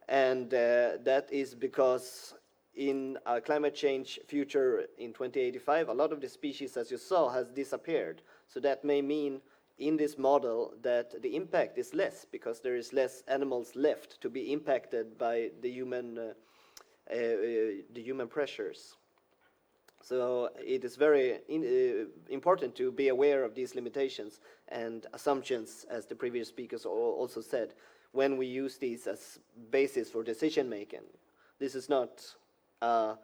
and that is because in a climate change future in 2085, a lot of the species, as you saw, has disappeared. So that may mean in this model that the impact is less because there is less animals left to be impacted by the human pressures. So it is very important to be aware of these limitations and assumptions, as the previous speakers also said, when we use these as basis for decision making. This is not a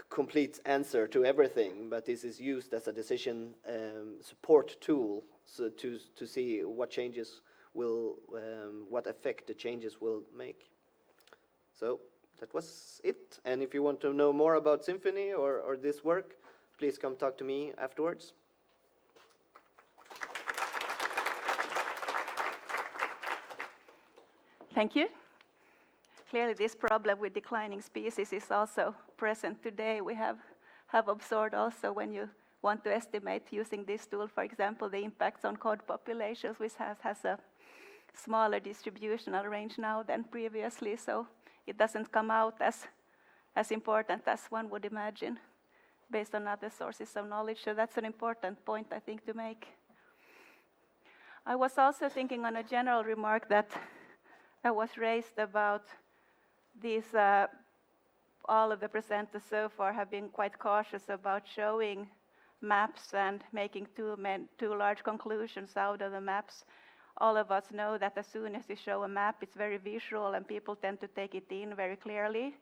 complete answer to everything, but this is used as a decision support tool, so to see what changes will, what effect the changes will make. So that was it. And if you want to know more about Symphony or this work, please come talk to me afterwards. Thank you. Clearly, this problem with declining species is also present today. We have observed also when you want to estimate using this tool, for example, the impacts on cod populations, which has a smaller distributional range now than previously. So it doesn't come out as important as one would imagine based on other sources of knowledge. So that's an important point, I think, to make. I was also thinking on a general remark that was raised about these, all of the presenters so far have been quite cautious about showing maps and making too large conclusions out of the maps. All of us know that as soon as you show a map, it's very visual and people tend to take it in very clearly.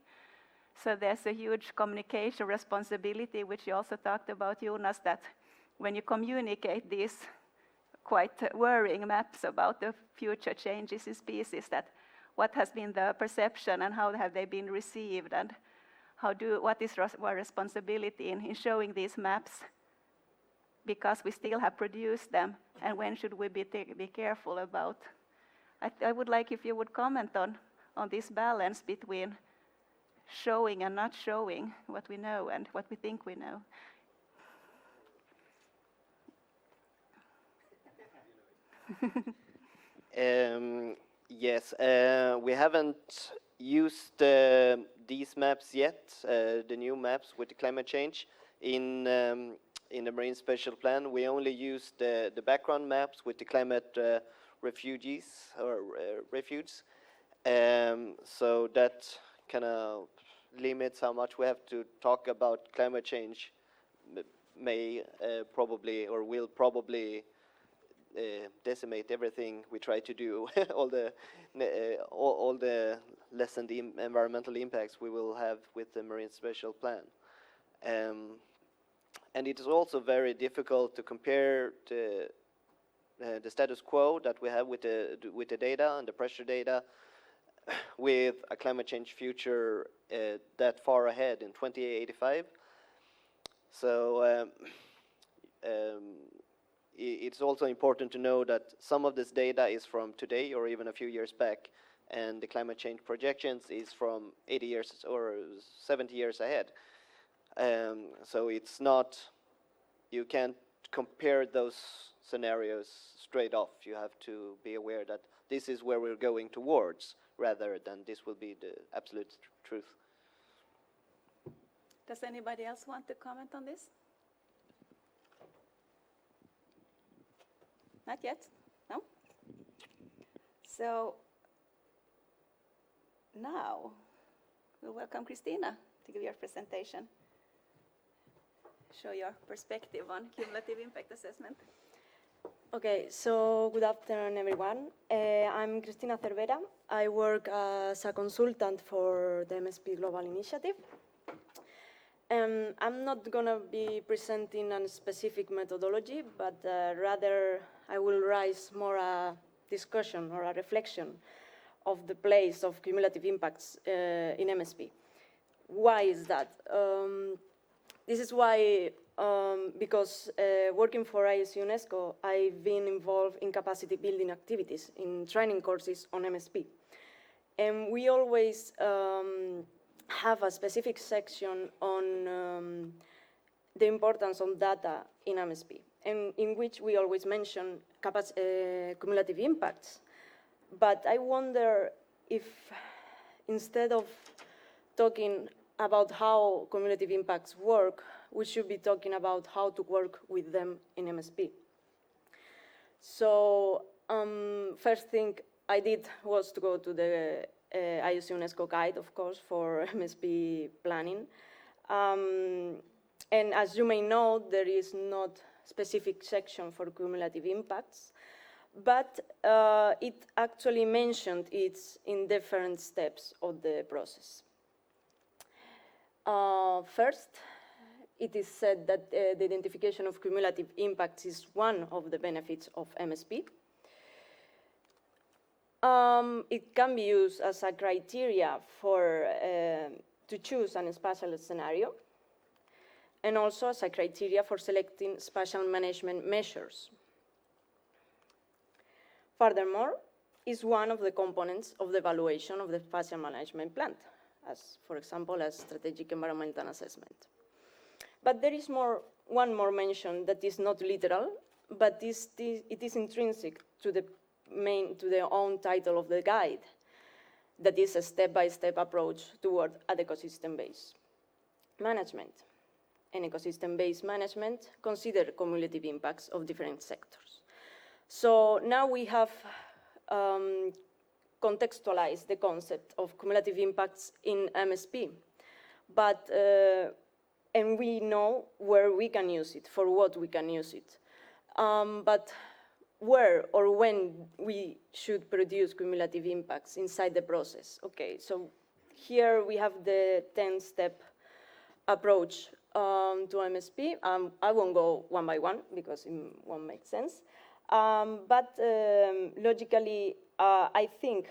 So there's a huge communication responsibility, which you also talked about, Jonas, that when you communicate these quite worrying maps about the future changes in species, that what has been the perception and how have they been received, and what is our responsibility in showing these maps, because we still have produced them, and when should we be careful about. I would like if you would comment on this balance between showing and not showing what we know and what we think we know. Yes, we haven't used these maps yet, the new maps with the climate change in the Marine Spatial Plan. We only used the background maps with the climate refugees or refuges. So that kind of limits how much we have to talk about climate change. May probably or will probably decimate everything we try to do, all the lessened environmental impacts we will have with the Marine Spatial Plan. And it is also very difficult to compare the status quo that we have with the data and the pressure data with a climate change future that far ahead in 2085. So it's also important to know that some of this data is from today or even a few years back, and the climate change projections is from 80 years or 70 years ahead. So it's not, you can't compare those scenarios straight off. You have to be aware that this is where we're going towards, rather than this will be the absolute truth. Does anybody else want to comment on this? Not yet? No? So now we'll welcome Christina to give your presentation. Show your perspective on cumulative impact assessment. Okay, so good afternoon, everyone. I'm Christina Turvey. I work as a consultant for the MSP Global Initiative. I'm not going to be presenting a specific methodology, but rather I will raise more a discussion or a reflection of the place of cumulative impacts in MSP. Why is that? This is why, because working for ioc-unesco, I've been involved in capacity building activities, in training courses on MSP. And we always have a specific section on the importance of data in MSP, and in which we always mention cumulative impacts. But I wonder if instead of talking about how cumulative impacts work, we should be talking about how to work with them in MSP. So first thing I did was to go to the ioc-unesco guide, of course, for MSP planning. And as you may know, there is not specific section for cumulative impacts, but it actually mentioned it in different steps of the process. First, it is said that the identification of cumulative impacts is one of the benefits of MSP. It can be used as a criteria for to choose a spatial scenario, and also as a criteria for selecting spatial management measures. Furthermore, is one of the components of the evaluation of the spatial management plan, as, for example, as strategic environmental assessment. But there is one more mention that is not literal, but it is intrinsic to the own title of the guide, that is a step-by-step approach toward an ecosystem-based management. And ecosystem-based management consider cumulative impacts of different sectors. So now we have contextualized the concept of cumulative impacts in MSP, but and we know where we can use it, for what we can use it. But where or when we should produce cumulative impacts inside the process. Okay, so here we have the 10-step approach to MSP. I won't go one by one because it won't make sense. But logically, I think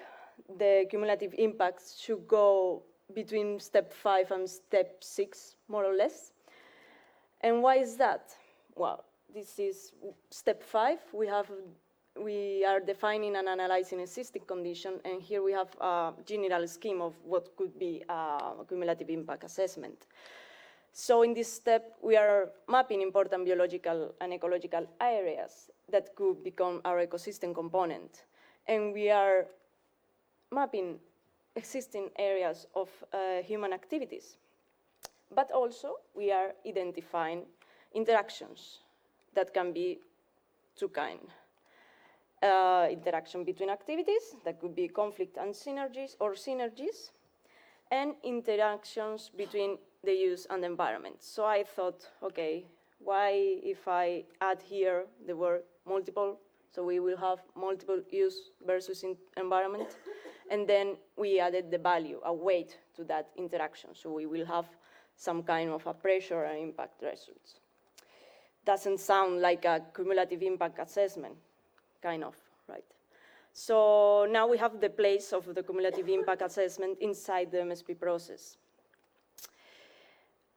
the cumulative impacts should go between step 5 and step 6, more or less. And why is that? Well, this is step 5. We are defining and analyzing existing condition, and here we have a general scheme of what could be a cumulative impact assessment. So in this step, we are mapping important biological and ecological areas that could become our ecosystem component. And we are mapping existing areas of human activities. But also, we are identifying interactions that can be two kinds. Interaction between activities, that could be conflict and synergies, or synergies, and interactions between the use and the environment. So I thought, okay, why if I add here the word multiple, so we will have multiple use versus environment, and then we added the value, a weight to that interaction, so we will have some kind of a pressure and impact results. Doesn't sound like a cumulative impact assessment, kind of, right? So now we have the place of the cumulative impact assessment inside the MSP process.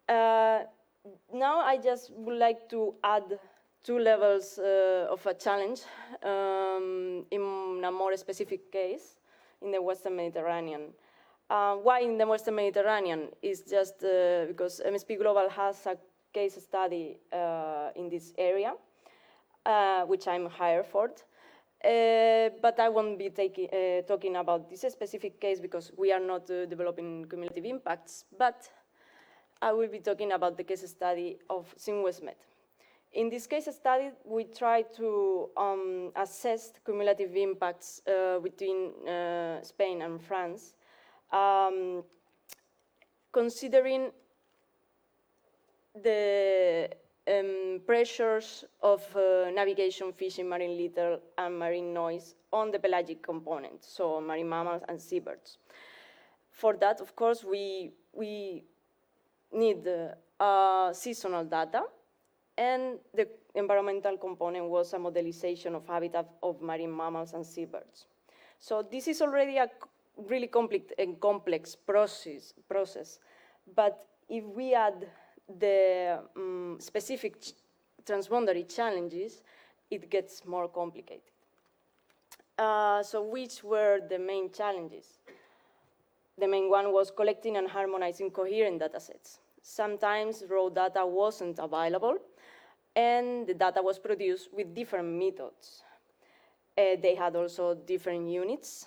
Now I just would like to add 2 levels of a challenge in a more specific case in the Western Mediterranean. Why in the Western Mediterranean? Is just because MSP Global has a case study in this area, which I'm hired for. But I won't be talking about this specific case because we are not developing cumulative impacts, but I will be talking about the case study of SimWestMed. In this case study, we try to assess cumulative impacts between Spain and France, considering the pressures of navigation, fishing, marine litter, and marine noise on the pelagic component, so marine mammals and seabirds. For that, of course, we need seasonal data, and the environmental component was a modelization of habitat of marine mammals and seabirds. So this is already a really complex process, but if we add the specific transboundary challenges, it gets more complicated. So which were the main challenges? The main one was collecting and harmonizing coherent data sets. Sometimes raw data wasn't available, and the data was produced with different methods. They had also different units,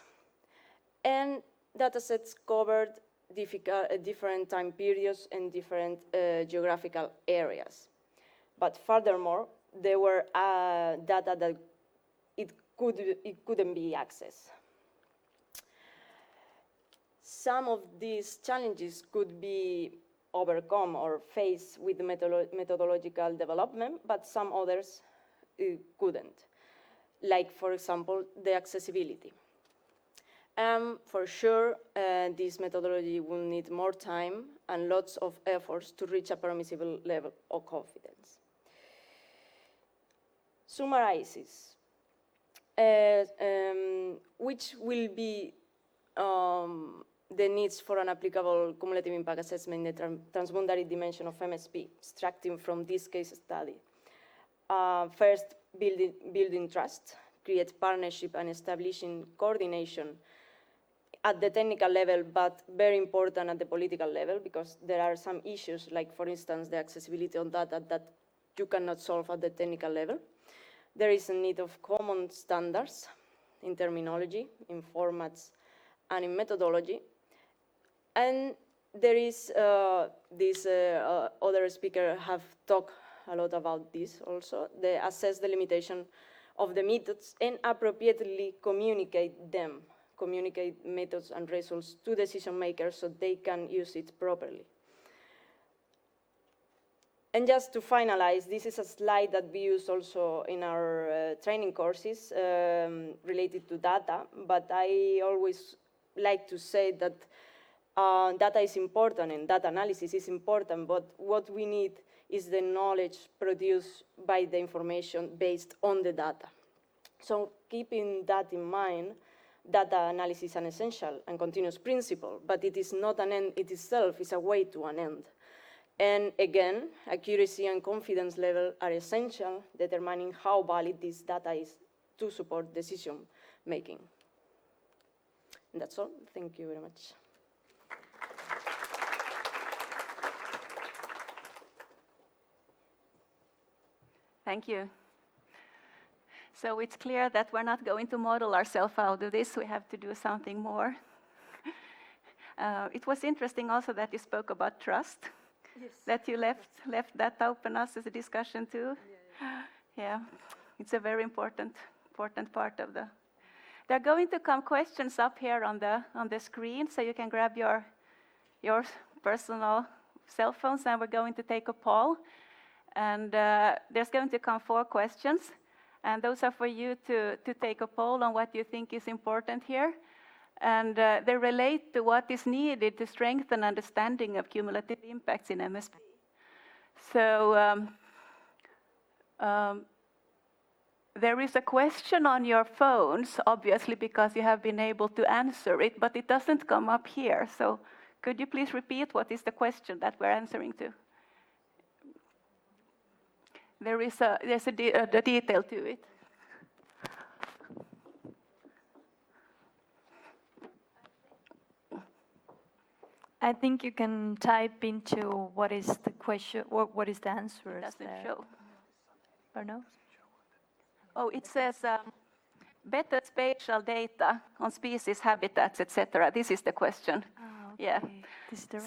and data sets covered different time periods and different geographical areas. But furthermore, there were data that couldn't be accessed. Some of these challenges could be overcome or faced with methodological development, but some others couldn't. Like, for example, the accessibility. For sure, this methodology will need more time and lots of efforts to reach a permissible level of confidence. Summarizes, which will be the needs for an applicable cumulative impact assessment in the transboundary dimension of MSP, extracting from this case study. First, building trust, create partnership and establishing coordination at the technical level, but very important at the political level, because there are some issues, like for instance, the accessibility of data that you cannot solve at the technical level. There is a need of common standards in terminology, in formats, and in methodology. And there is, this other speaker have talked a lot about this also, assess the limitation of the methods and appropriately communicate them, communicate methods and results to decision makers so they can use it properly. And just to finalize, this is a slide that we use also in our training courses related to data, but I always like to say that data is important and data analysis is important, but what we need is the knowledge produced by the information based on the data. So keeping that in mind, data analysis is an essential and continuous principle, but it is not an end it itself, it's a way to an end. And again, accuracy and confidence level are essential, determining how valid this data is to support decision making. And that's all. Thank you very much. Thank you. So it's clear that we're not going to model ourselves out of this. We have to do something more. It was interesting also that you spoke about trust. Yes. That you left that open us as a discussion too. Yeah, it's a very important part of the. There are going to come questions up here on the screen, so you can grab your personal cell phones, and we're going to take a poll. And there's going to come 4 questions, and those are for you to take a poll on what you think is important here. And they relate to what is needed to strengthen understanding of cumulative impacts in MSP. So there is a question on your phones, obviously, because you have been able to answer it, but it doesn't come up here. So could you please repeat what is the question that we're answering to? There's a detail to it. I think you can type into what is the question, what is the answer. It doesn't show. Or no? Oh, it says better spatial data on species, habitats, etc. This is the question. Oh, okay. Yeah. This is the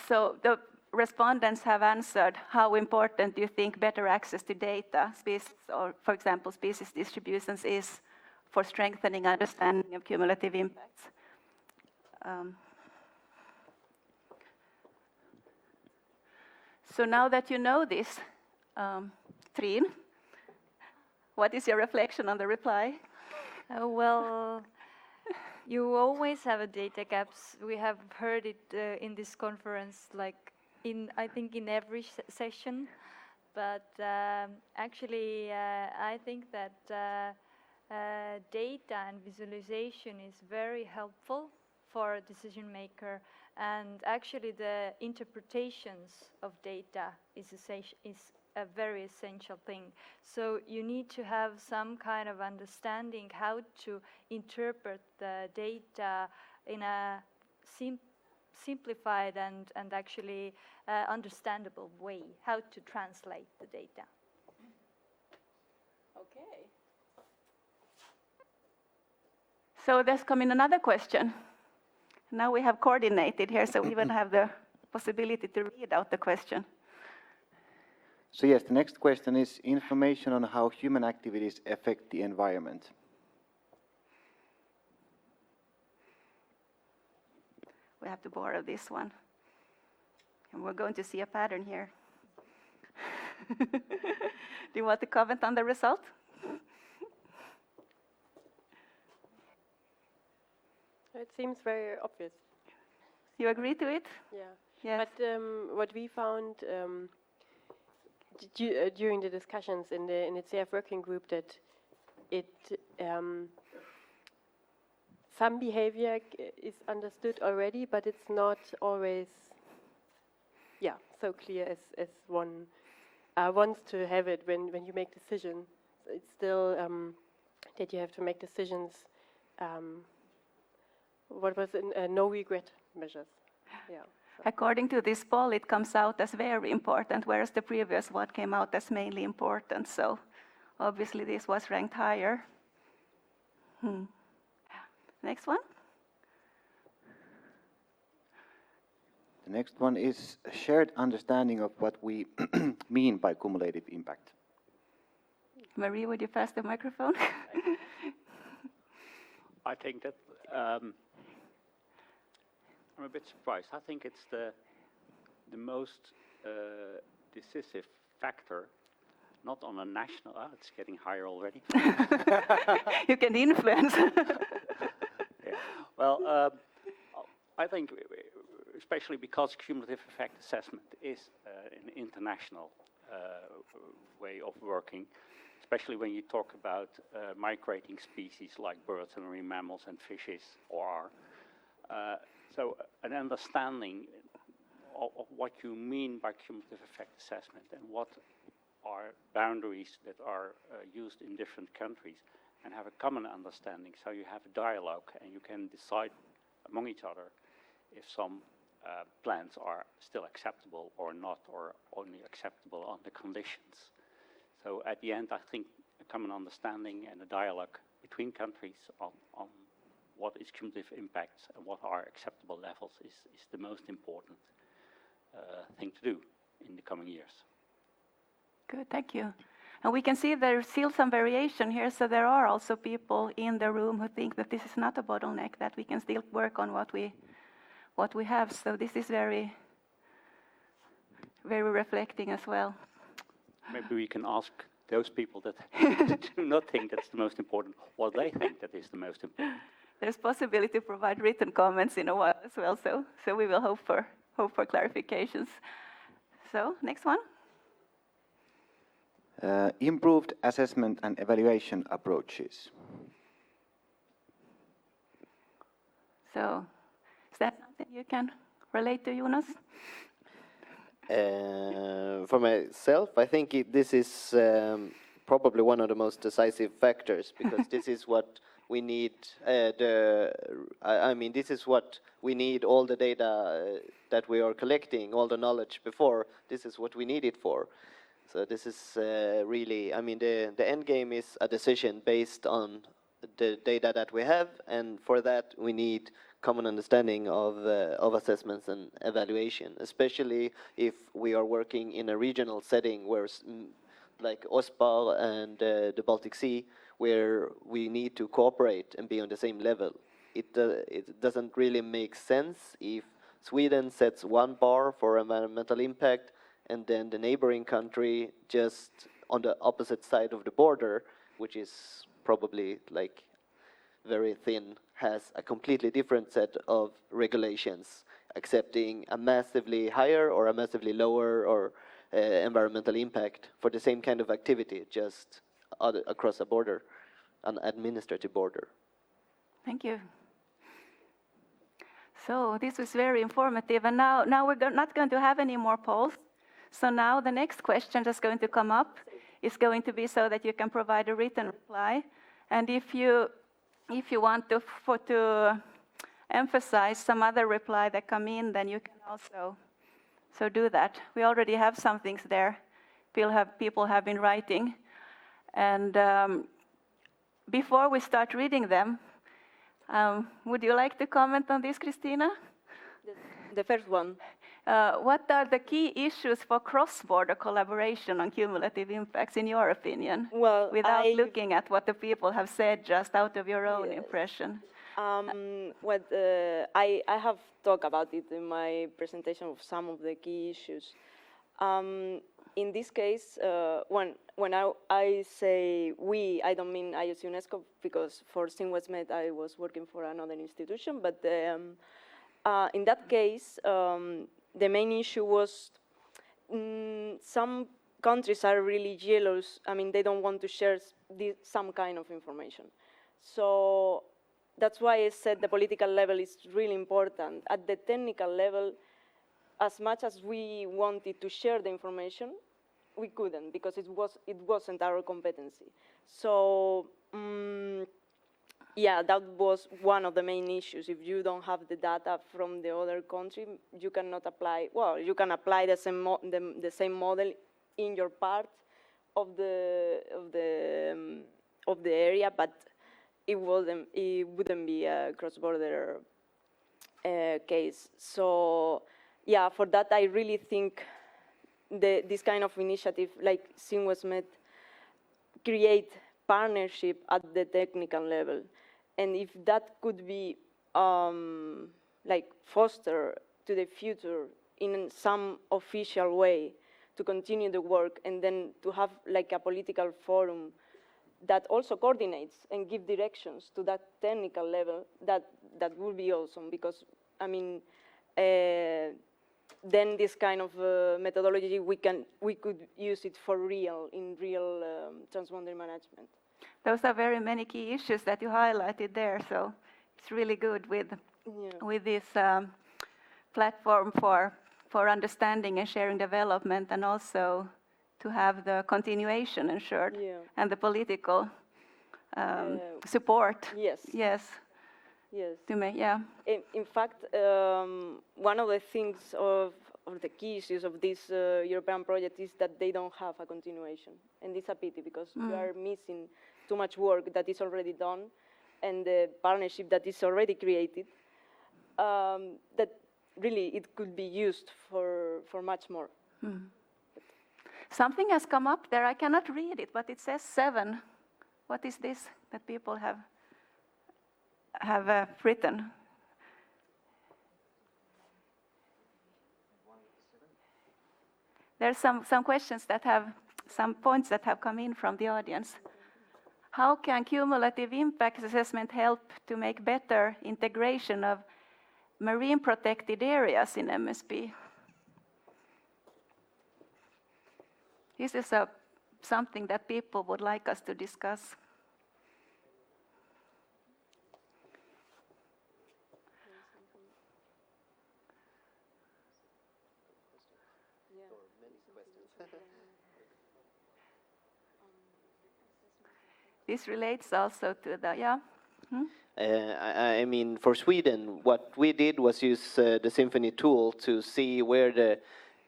So the respondents have answered how important do you think better access to data, species, or for example, species distributions is for strengthening understanding of cumulative impacts. So now that you know this, Trine, what is your reflection on the reply? Well, you always have a data gaps. We have heard it in this conference, like I think in every session. But actually, I think that data and visualization is very helpful for a decision maker. And actually, the interpretations of data is a very essential thing. So you need to have some kind of understanding how to interpret the data in a simplified and actually understandable way, how to translate the data. Okay. So there's coming another question. Now we have coordinated here, so we even have the possibility to read out the question. So yes, the next question is information on how human activities affect the environment. we have to borrow this one. And we're going to see a pattern here. Do you want to comment on the result? It seems very obvious. You agree to it? Yeah. Yes. But what we found during the discussions in the CF working group, that some behavior is understood already, but it's not always so clear as one wants to have it when you make decisions. It's still that you have to make decisions. What was it? No regret measures. Yeah. So. According to this poll, it comes out as very important, whereas the previous one came out as mainly important. So obviously this was ranked higher. Next one. The next one is a shared understanding of what we mean by cumulative impact. Marie, would you pass the microphone? I think that I'm a bit surprised. I think it's the most decisive factor, not on a national. It's getting higher already. You can influence. Yeah. Well, I think, especially because cumulative effect assessment is an international way of working, especially when you talk about migrating species like birds and marine mammals and fishes so an understanding of what you mean by cumulative effect assessment and what are boundaries that are used in different countries, and have a common understanding, so you have a dialogue and you can decide among each other if some plans are still acceptable or not, or only acceptable under conditions. So at the end, I think a common understanding and a dialogue between countries on what is cumulative impacts and what are acceptable levels is the most important thing to do in the coming years. Good, thank you. And we can see there's still some variation here, so there are also people in the room who think that this is not a bottleneck, that we can still work on what we have. So this is very, very reflecting as well. Maybe we can ask those people that do not think that's the most important, what they think that is the most important. There's possibility to provide written comments in a while as well, so we will hope for clarifications. So, next one. Improved assessment and evaluation approaches. So, is that something you can relate to, Jonas? For myself, I think this is probably one of the most decisive factors, because this is what we need. This is what we need. All the data that we are collecting, all the knowledge before. This is what we need it for. So this is really. The end game is a decision based on the data that we have, and for that we need common understanding of assessments and evaluation, especially if we are working in a regional setting where, like OSPAR and the Baltic Sea, where we need to cooperate and be on the same level. It doesn't really make sense if Sweden sets one bar for environmental impact and then the neighboring country just on the opposite side of the border, which is probably like very thin, has a completely different set of regulations, accepting a massively higher or a massively lower or environmental impact for the same kind of activity, just across a border, an administrative border. Thank you. So this was very informative, and now we're not going to have any more polls. So now the next question that's going to come up is going to be so that you can provide a written reply, and if you want to emphasize some other reply that come in, then you can also do that. We already have some things there. People have been writing, and before we start reading them, would you like to comment on this, Christina? The first one. What are the key issues for cross-border collaboration on cumulative impacts, in your opinion? Well, without looking at what the people have said, just out of your own impression. I have talked about it in my presentation of some of the key issues. In this case, when I say we, I don't mean ioc-unesco, because for SimWestMed I was working for another institution, but in that case, the main issue was some countries are really jealous. I mean, they don't want to share some kind of information. So that's why I said the political level is really important. At the technical level, as much as we wanted to share the information, we couldn't, because it wasn't our competency. So yeah, that was one of the main issues. If you don't have the data from the other country, you cannot apply. Well, you can apply the same model in your part of the area, but it wouldn't be a cross-border case. So yeah, for that I really think this kind of initiative, like SimWestMed, create partnership at the technical level, and if that could be like foster to the future in some official way to continue the work, and then to have like a political forum that also coordinates and give directions to that technical level, that would be awesome, because I mean, then this kind of methodology we could use it for real in real transboundary management. Those are very many key issues that you highlighted there, so it's really good with this platform for understanding and sharing development, and also to have the continuation ensured, and the political support. Yes. Yes. Yes. In fact, one of the things of the key issues of this European project is that they don't have a continuation, and it's a pity, because we are missing too much work that is already done, and the partnership that is already created. That really it could be used for much more. Something has come up there. I cannot read it, but it says 7. What is this that people have written? There's some questions that have, some points that have come in from the audience. How can cumulative impact assessment help to make better integration of marine protected areas in MSP? This is something that people would like us to discuss. This relates also to the, I mean, for Sweden, what we did was use the Symphony tool to see where the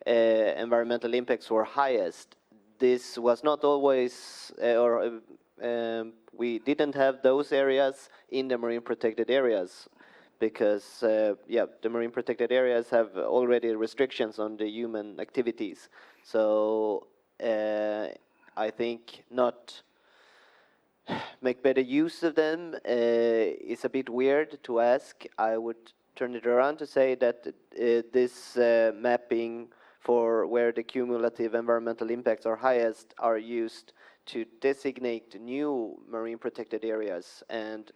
environmental impacts were highest. This was not always, we didn't have those areas in the marine protected areas, because the marine protected areas have already restrictions on the human activities. So I think not make better use of them is a bit weird to ask. I would turn it around to say that this mapping for where the cumulative environmental impacts are highest are used to designate new marine protected areas and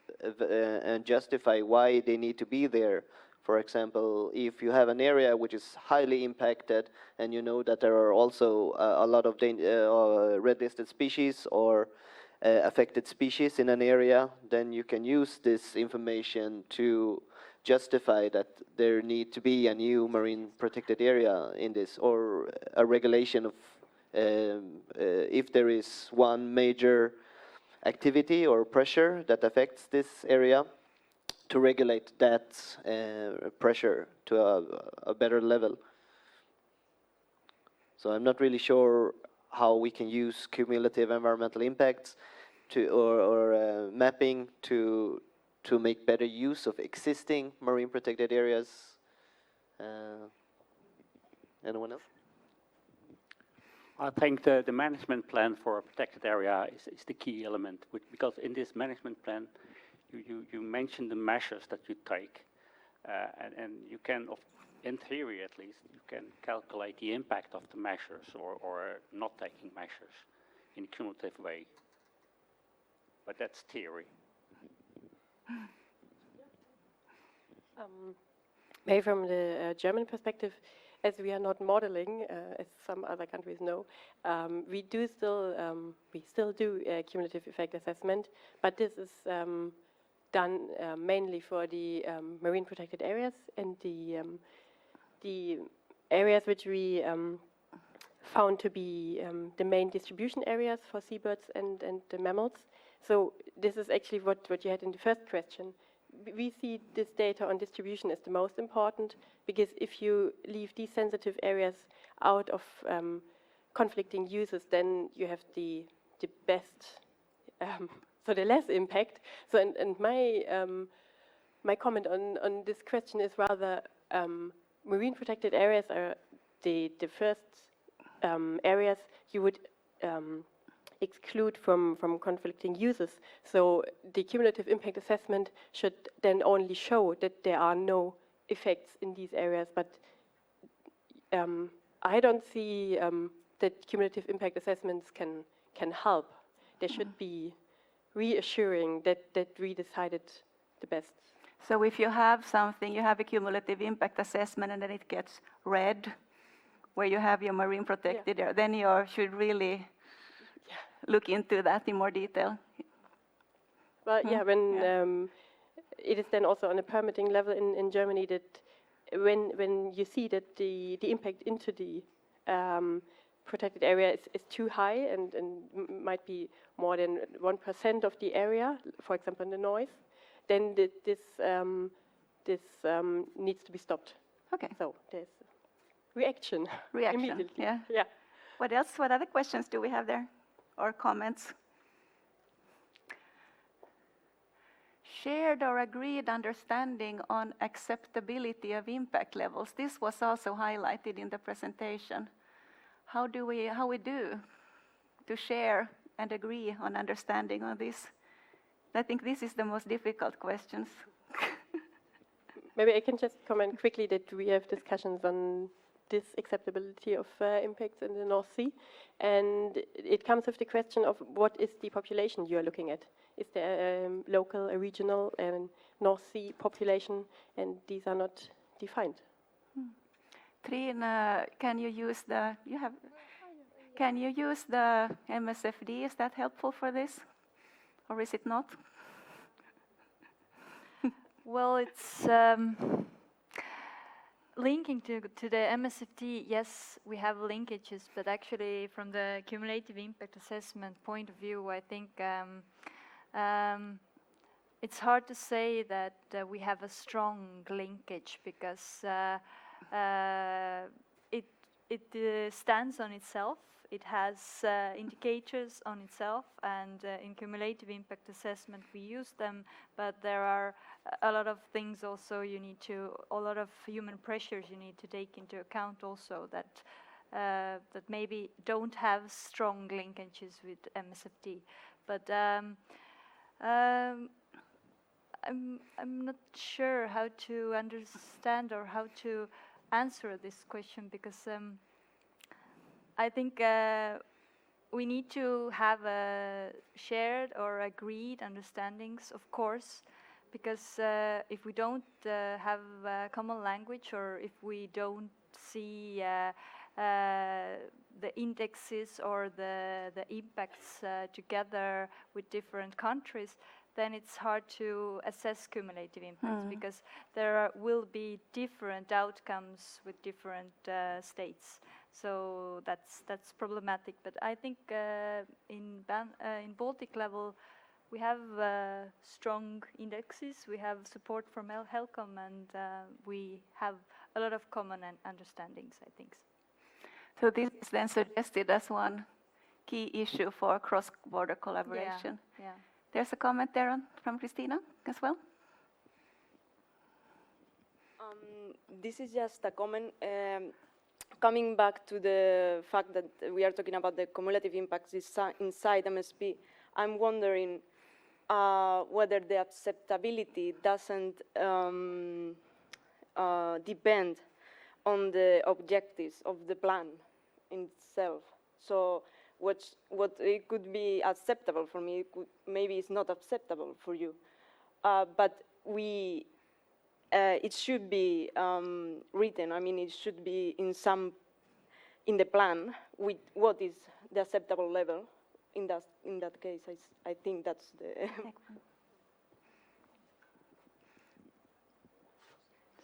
justify why they need to be there. For example, if you have an area which is highly impacted and you know that there are also a lot of red listed species or affected species in an area, then you can use this information to justify that there need to be a new marine protected area in this, or a regulation of if there is one major activity or pressure that affects this area, to regulate that pressure to a better level. So I'm not really sure how we can use cumulative environmental impacts to or mapping to make better use of existing marine protected areas. Anyone else? I think the management plan for a protected area is the key element, because in this management plan you mentioned the measures that you take, and you can, in theory at least, you can calculate the impact of the measures or not taking measures in a cumulative way. But that's theory. Maybe from the German perspective, as we are not modeling, as some other countries know, we still do cumulative effect assessment, but this is done mainly for the marine protected areas and the areas which we found to be the main distribution areas for seabirds and the mammals. So this is actually what you had in the first question. We see this data on distribution as the most important, because if you leave these sensitive areas out of conflicting uses, then you have the best, so the less impact. So and my comment on this question is rather marine protected areas are the first areas you would exclude from conflicting uses. So the cumulative impact assessment should then only show that there are no effects in these areas, but I don't see that cumulative impact assessments can help. They should be reassuring that we decided the best. So if you have something, you have a cumulative impact assessment and then it gets red, where you have your marine protected area, then you should really look into that in more detail. Well, when it is then also on a permitting level in Germany that when you see that the impact into the protected area is too high and might be more than 1% of the area, for example, the noise, then this needs to be stopped. Okay. So there's reaction. Immediately. Yeah. What else? What other questions do we have there, or comments? Shared or agreed understanding on acceptability of impact levels. This was also highlighted in the presentation. How do we do to share and agree on understanding on this? I think this is the most difficult questions. Maybe I can just comment quickly that we have discussions on this acceptability of impacts in the North Sea, and it comes with the question of what is the population you are looking at. Is there a local, a regional, and North Sea population, and these are not defined. Trine, can you use the MSFD? Is that helpful for this, or is it not? Well, it's linking to the MSFD. Yes, we have linkages, but actually, from the cumulative impact assessment point of view, I think it's hard to say that we have a strong linkage, because it stands on itself. It has indicators on itself, and in cumulative impact assessment we use them, but there are a lot of things also a lot of human pressures you need to take into account also, that maybe don't have strong linkages with MSFD. But I'm not sure how to understand or how to answer this question, because I think we need to have shared or agreed understandings, of course, because if we don't have a common language, or if we don't see the indexes or the impacts together with different countries, then it's hard to assess cumulative impacts, because there will be different outcomes with different states. So that's problematic. But I think in Baltic level, we have strong indexes. We have support from HELCOM, and we have a lot of common understandings, I think. So this is then suggested as one key issue for cross-border collaboration. Yeah. There's a comment there from Christina as well. This is just a comment. Coming back to the fact that we are talking about the cumulative impacts inside MSP, I'm wondering, whether the acceptability doesn't depend on the objectives of the plan in itself. So what it could be acceptable for me, maybe it's not acceptable for you. But it should be written. I mean, it should be in the plan with what is the acceptable level. In that case, I think that's the.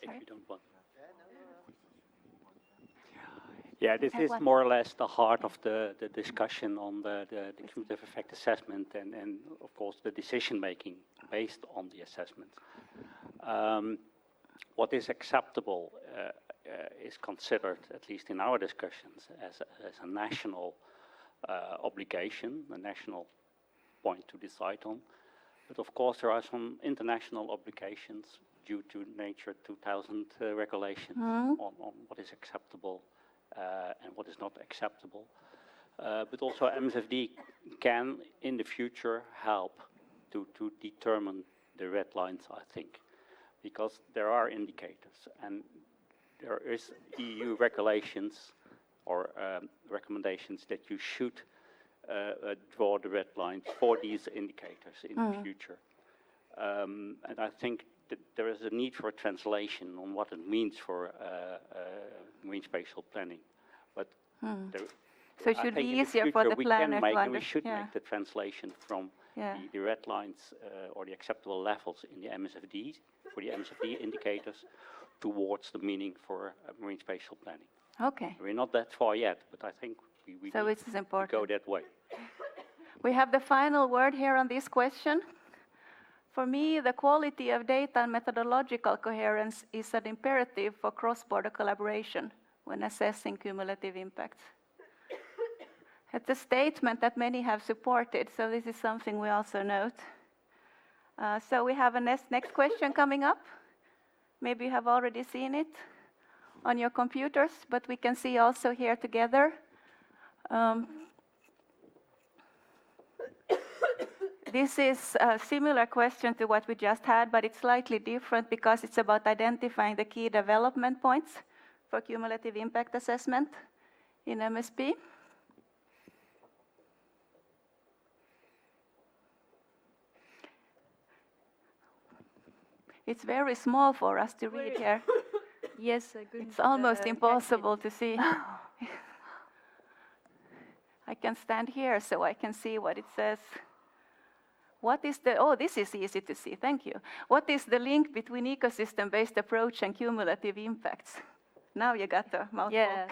If you don't want. Yeah, this is more or less the heart of the discussion on the cumulative effect assessment and of course the decision making based on the assessment. What is acceptable is considered, at least in our discussions, as a national obligation, a national point to decide on. But of course there are some international obligations due to Nature 2000 regulations on what is acceptable and what is not acceptable. But also MSFD can in the future help to determine the red lines, I think, because there are indicators and there is EU regulations or recommendations that you should draw the red lines for these indicators in the future. And I think that there is a need for a translation on what it means for marine spatial planning. But so it should be easier for the planner to understand. We should make the translation from the red lines or the acceptable levels in the MSFD, for the MSFD indicators, towards the meaning for marine spatial planning. Okay. We're not that far yet, but I think we so it's important. Go that way. We have the final word here on this question. For me, the quality of data and methodological coherence is an imperative for cross-border collaboration when assessing cumulative impacts. It's a statement that many have supported, so this is something we also note. So we have a next question coming up. Maybe you have already seen it on your computers, but we can see also here together. This is a similar question to what we just had, but it's slightly different because it's about identifying the key development points for cumulative impact assessment in MSP. It's very small for us to read here. Yes, I couldn't. It's almost impossible to see. I can stand here so I can see what it says. What is the, oh, this is easy to see, thank you. What is the link between ecosystem-based approach and cumulative impacts? Now you got the mouthful. Yes.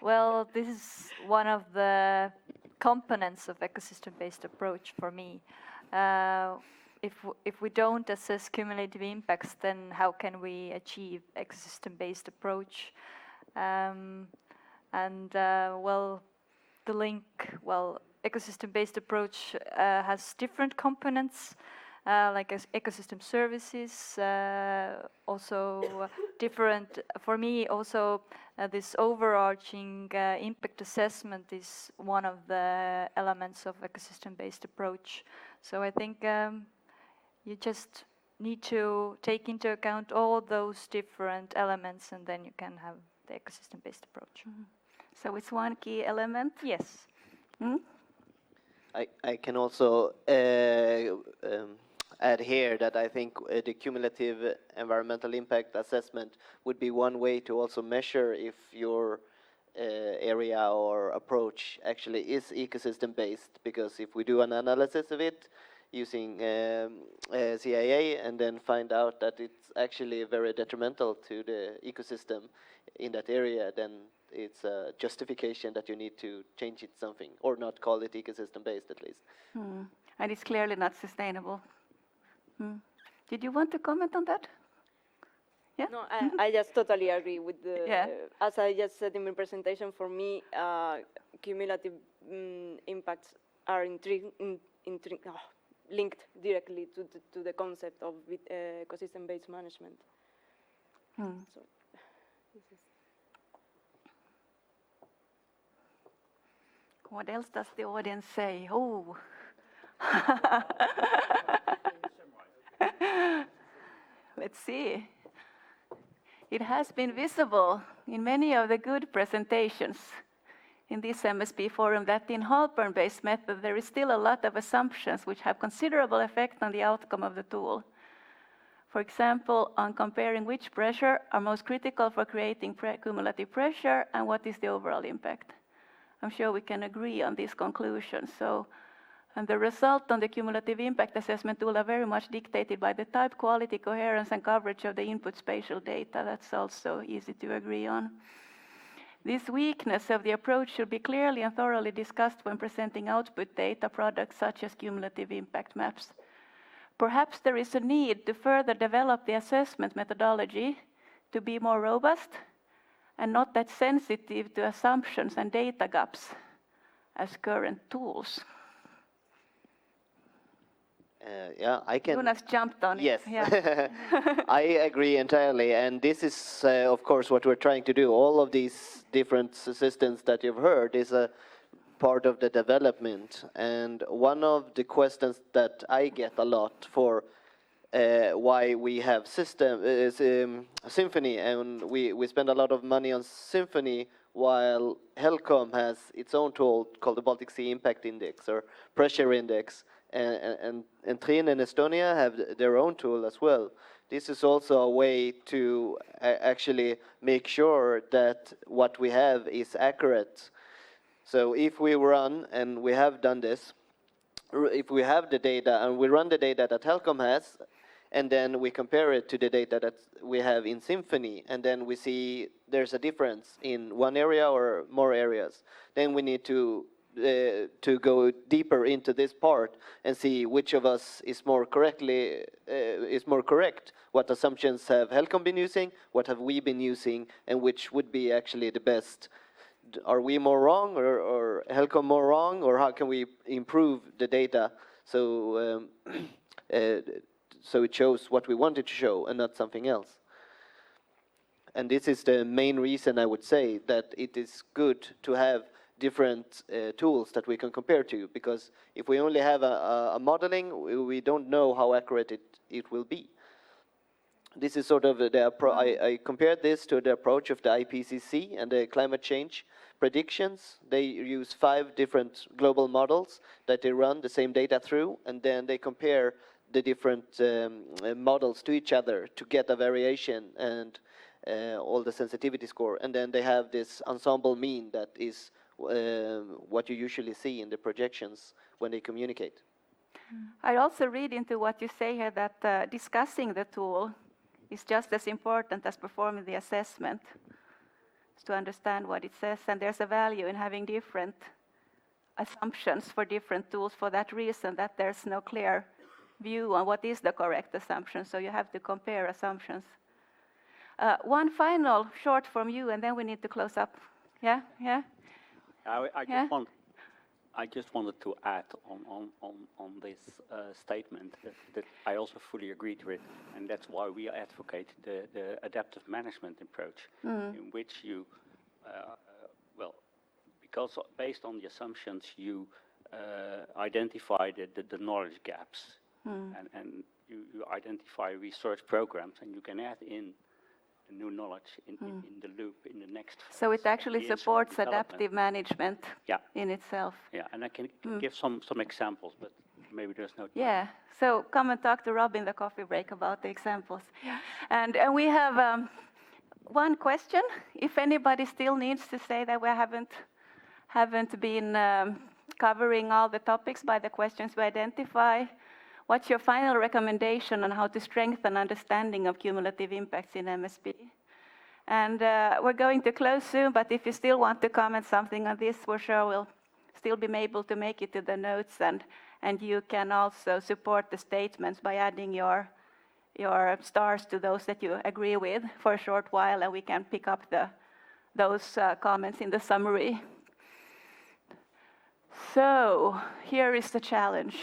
Well, this is one of the components of ecosystem-based approach for me. If we don't assess cumulative impacts, then how can we achieve ecosystem-based approach? Well, the link, well, ecosystem-based approach has different components, like ecosystem services, also different, for me also this overarching impact assessment is one of the elements of ecosystem-based approach. So I think you just need to take into account all those different elements and then you can have the ecosystem-based approach. So it's one key element? Yes. I can also add here that I think the cumulative environmental impact assessment would be one way to also measure if your area or approach actually is ecosystem-based, because if we do an analysis of it using CIA and then find out that it's actually very detrimental to the ecosystem in that area, then it's a justification that you need to change it something, or not call it ecosystem-based at least. And it's clearly not sustainable. Did you want to comment on that? Yeah? No, I just totally agree with the, as I just said in my presentation, for me, cumulative impacts are linked directly to the concept of ecosystem-based management. So, this is. What else does the audience say? Oh, Let's see. It has been visible in many of the good presentations in this MSP forum that in Halpern-based method there is still a lot of assumptions which have considerable effect on the outcome of the tool. For example, on comparing which pressure are most critical for creating cumulative pressure and what is the overall impact. I'm sure we can agree on these conclusions. And the result on the cumulative impact assessment tool are very much dictated by the type, quality, coherence, and coverage of the input spatial data. That's also easy to agree on. This weakness of the approach should be clearly and thoroughly discussed when presenting output data products such as cumulative impact maps. Perhaps there is a need to further develop the assessment methodology to be more robust and not that sensitive to assumptions and data gaps as current tools. Yeah, I can. Jonas jumped on Yes. it. Yeah. I agree entirely, and this is, of course, what we're trying to do. All of these different systems that you've heard is a part of the development, and one of the questions that I get a lot for why we have Symphony, and we spend a lot of money on Symphony, while Helcom has its own tool called the Baltic Sea Impact Index or Pressure Index. And Trine and Estonia have their own tool as well. This is also a way to actually make sure that what we have is accurate. So if we run, and we have done this, if we have the data and we run the data that Helcom has, and then we compare it to the data that we have in Symphony, and then we see there's a difference in one area or more areas, then we need to go deeper into this part and see which of us is more correct. What assumptions have Helcom been using? What have we been using? And which would be actually the best? Are we more wrong, or Helcom more wrong, or how can we improve the data so so it shows what we wanted to show and not something else? And this is the main reason I would say that it is good to have different tools that we can compare to, because if we only have a modeling, we don't know how accurate it will be. This is sort of I compared this to the approach of the IPCC and the climate change predictions. They use 5 different global models that they run the same data through, and then they compare the different models to each other to get a variation and all the sensitivity score. And then they have this ensemble mean that is what you usually see in the projections when they communicate. I also read into what you say here that discussing the tool is just as important as performing the assessment, to understand what it says, and there's a value in having different assumptions for different tools for that reason, that there's no clear view on what is the correct assumption, so you have to compare assumptions. One final short from you, and then we need to close up. Yeah? I just wanted to add on this statement that I also fully agree to it, and that's why we advocate the adaptive management approach, in which you, because based on the assumptions, you identify the knowledge gaps, and you identify research programs, and you can add in the new knowledge in the loop in the next. So it actually supports adaptive management in itself. Yeah, and I can give some examples, but maybe there's no time. Yeah, so come and talk to Rob in the coffee break about the examples. Yeah. And we have one question. If anybody still needs to say that we haven't been covering all the topics by the questions we identify, what's your final recommendation on how to strengthen understanding of cumulative impacts in MSP? And we're going to close soon, but if you still want to comment something on this, we're sure we'll still be able to make it to the notes, and you can also support the statements by adding your stars to those that you agree with for a short while, and we can pick up those comments in the summary. So here is the challenge.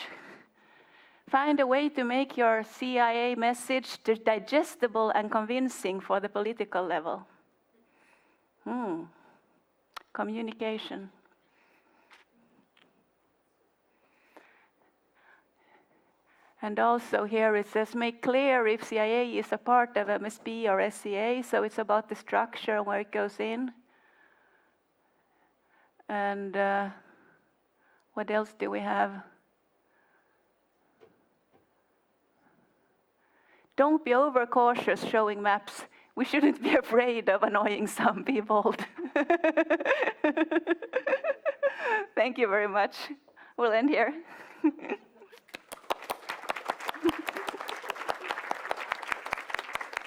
Find a way to make your CIA message digestible and convincing for the political level. Communication. And also here it says, make clear if CIA is a part of MSP or SCA, so it's about the structure and where it goes in. And what else do we have? Don't be overcautious showing maps. We shouldn't be afraid of annoying some people. Thank you very much. We'll end here.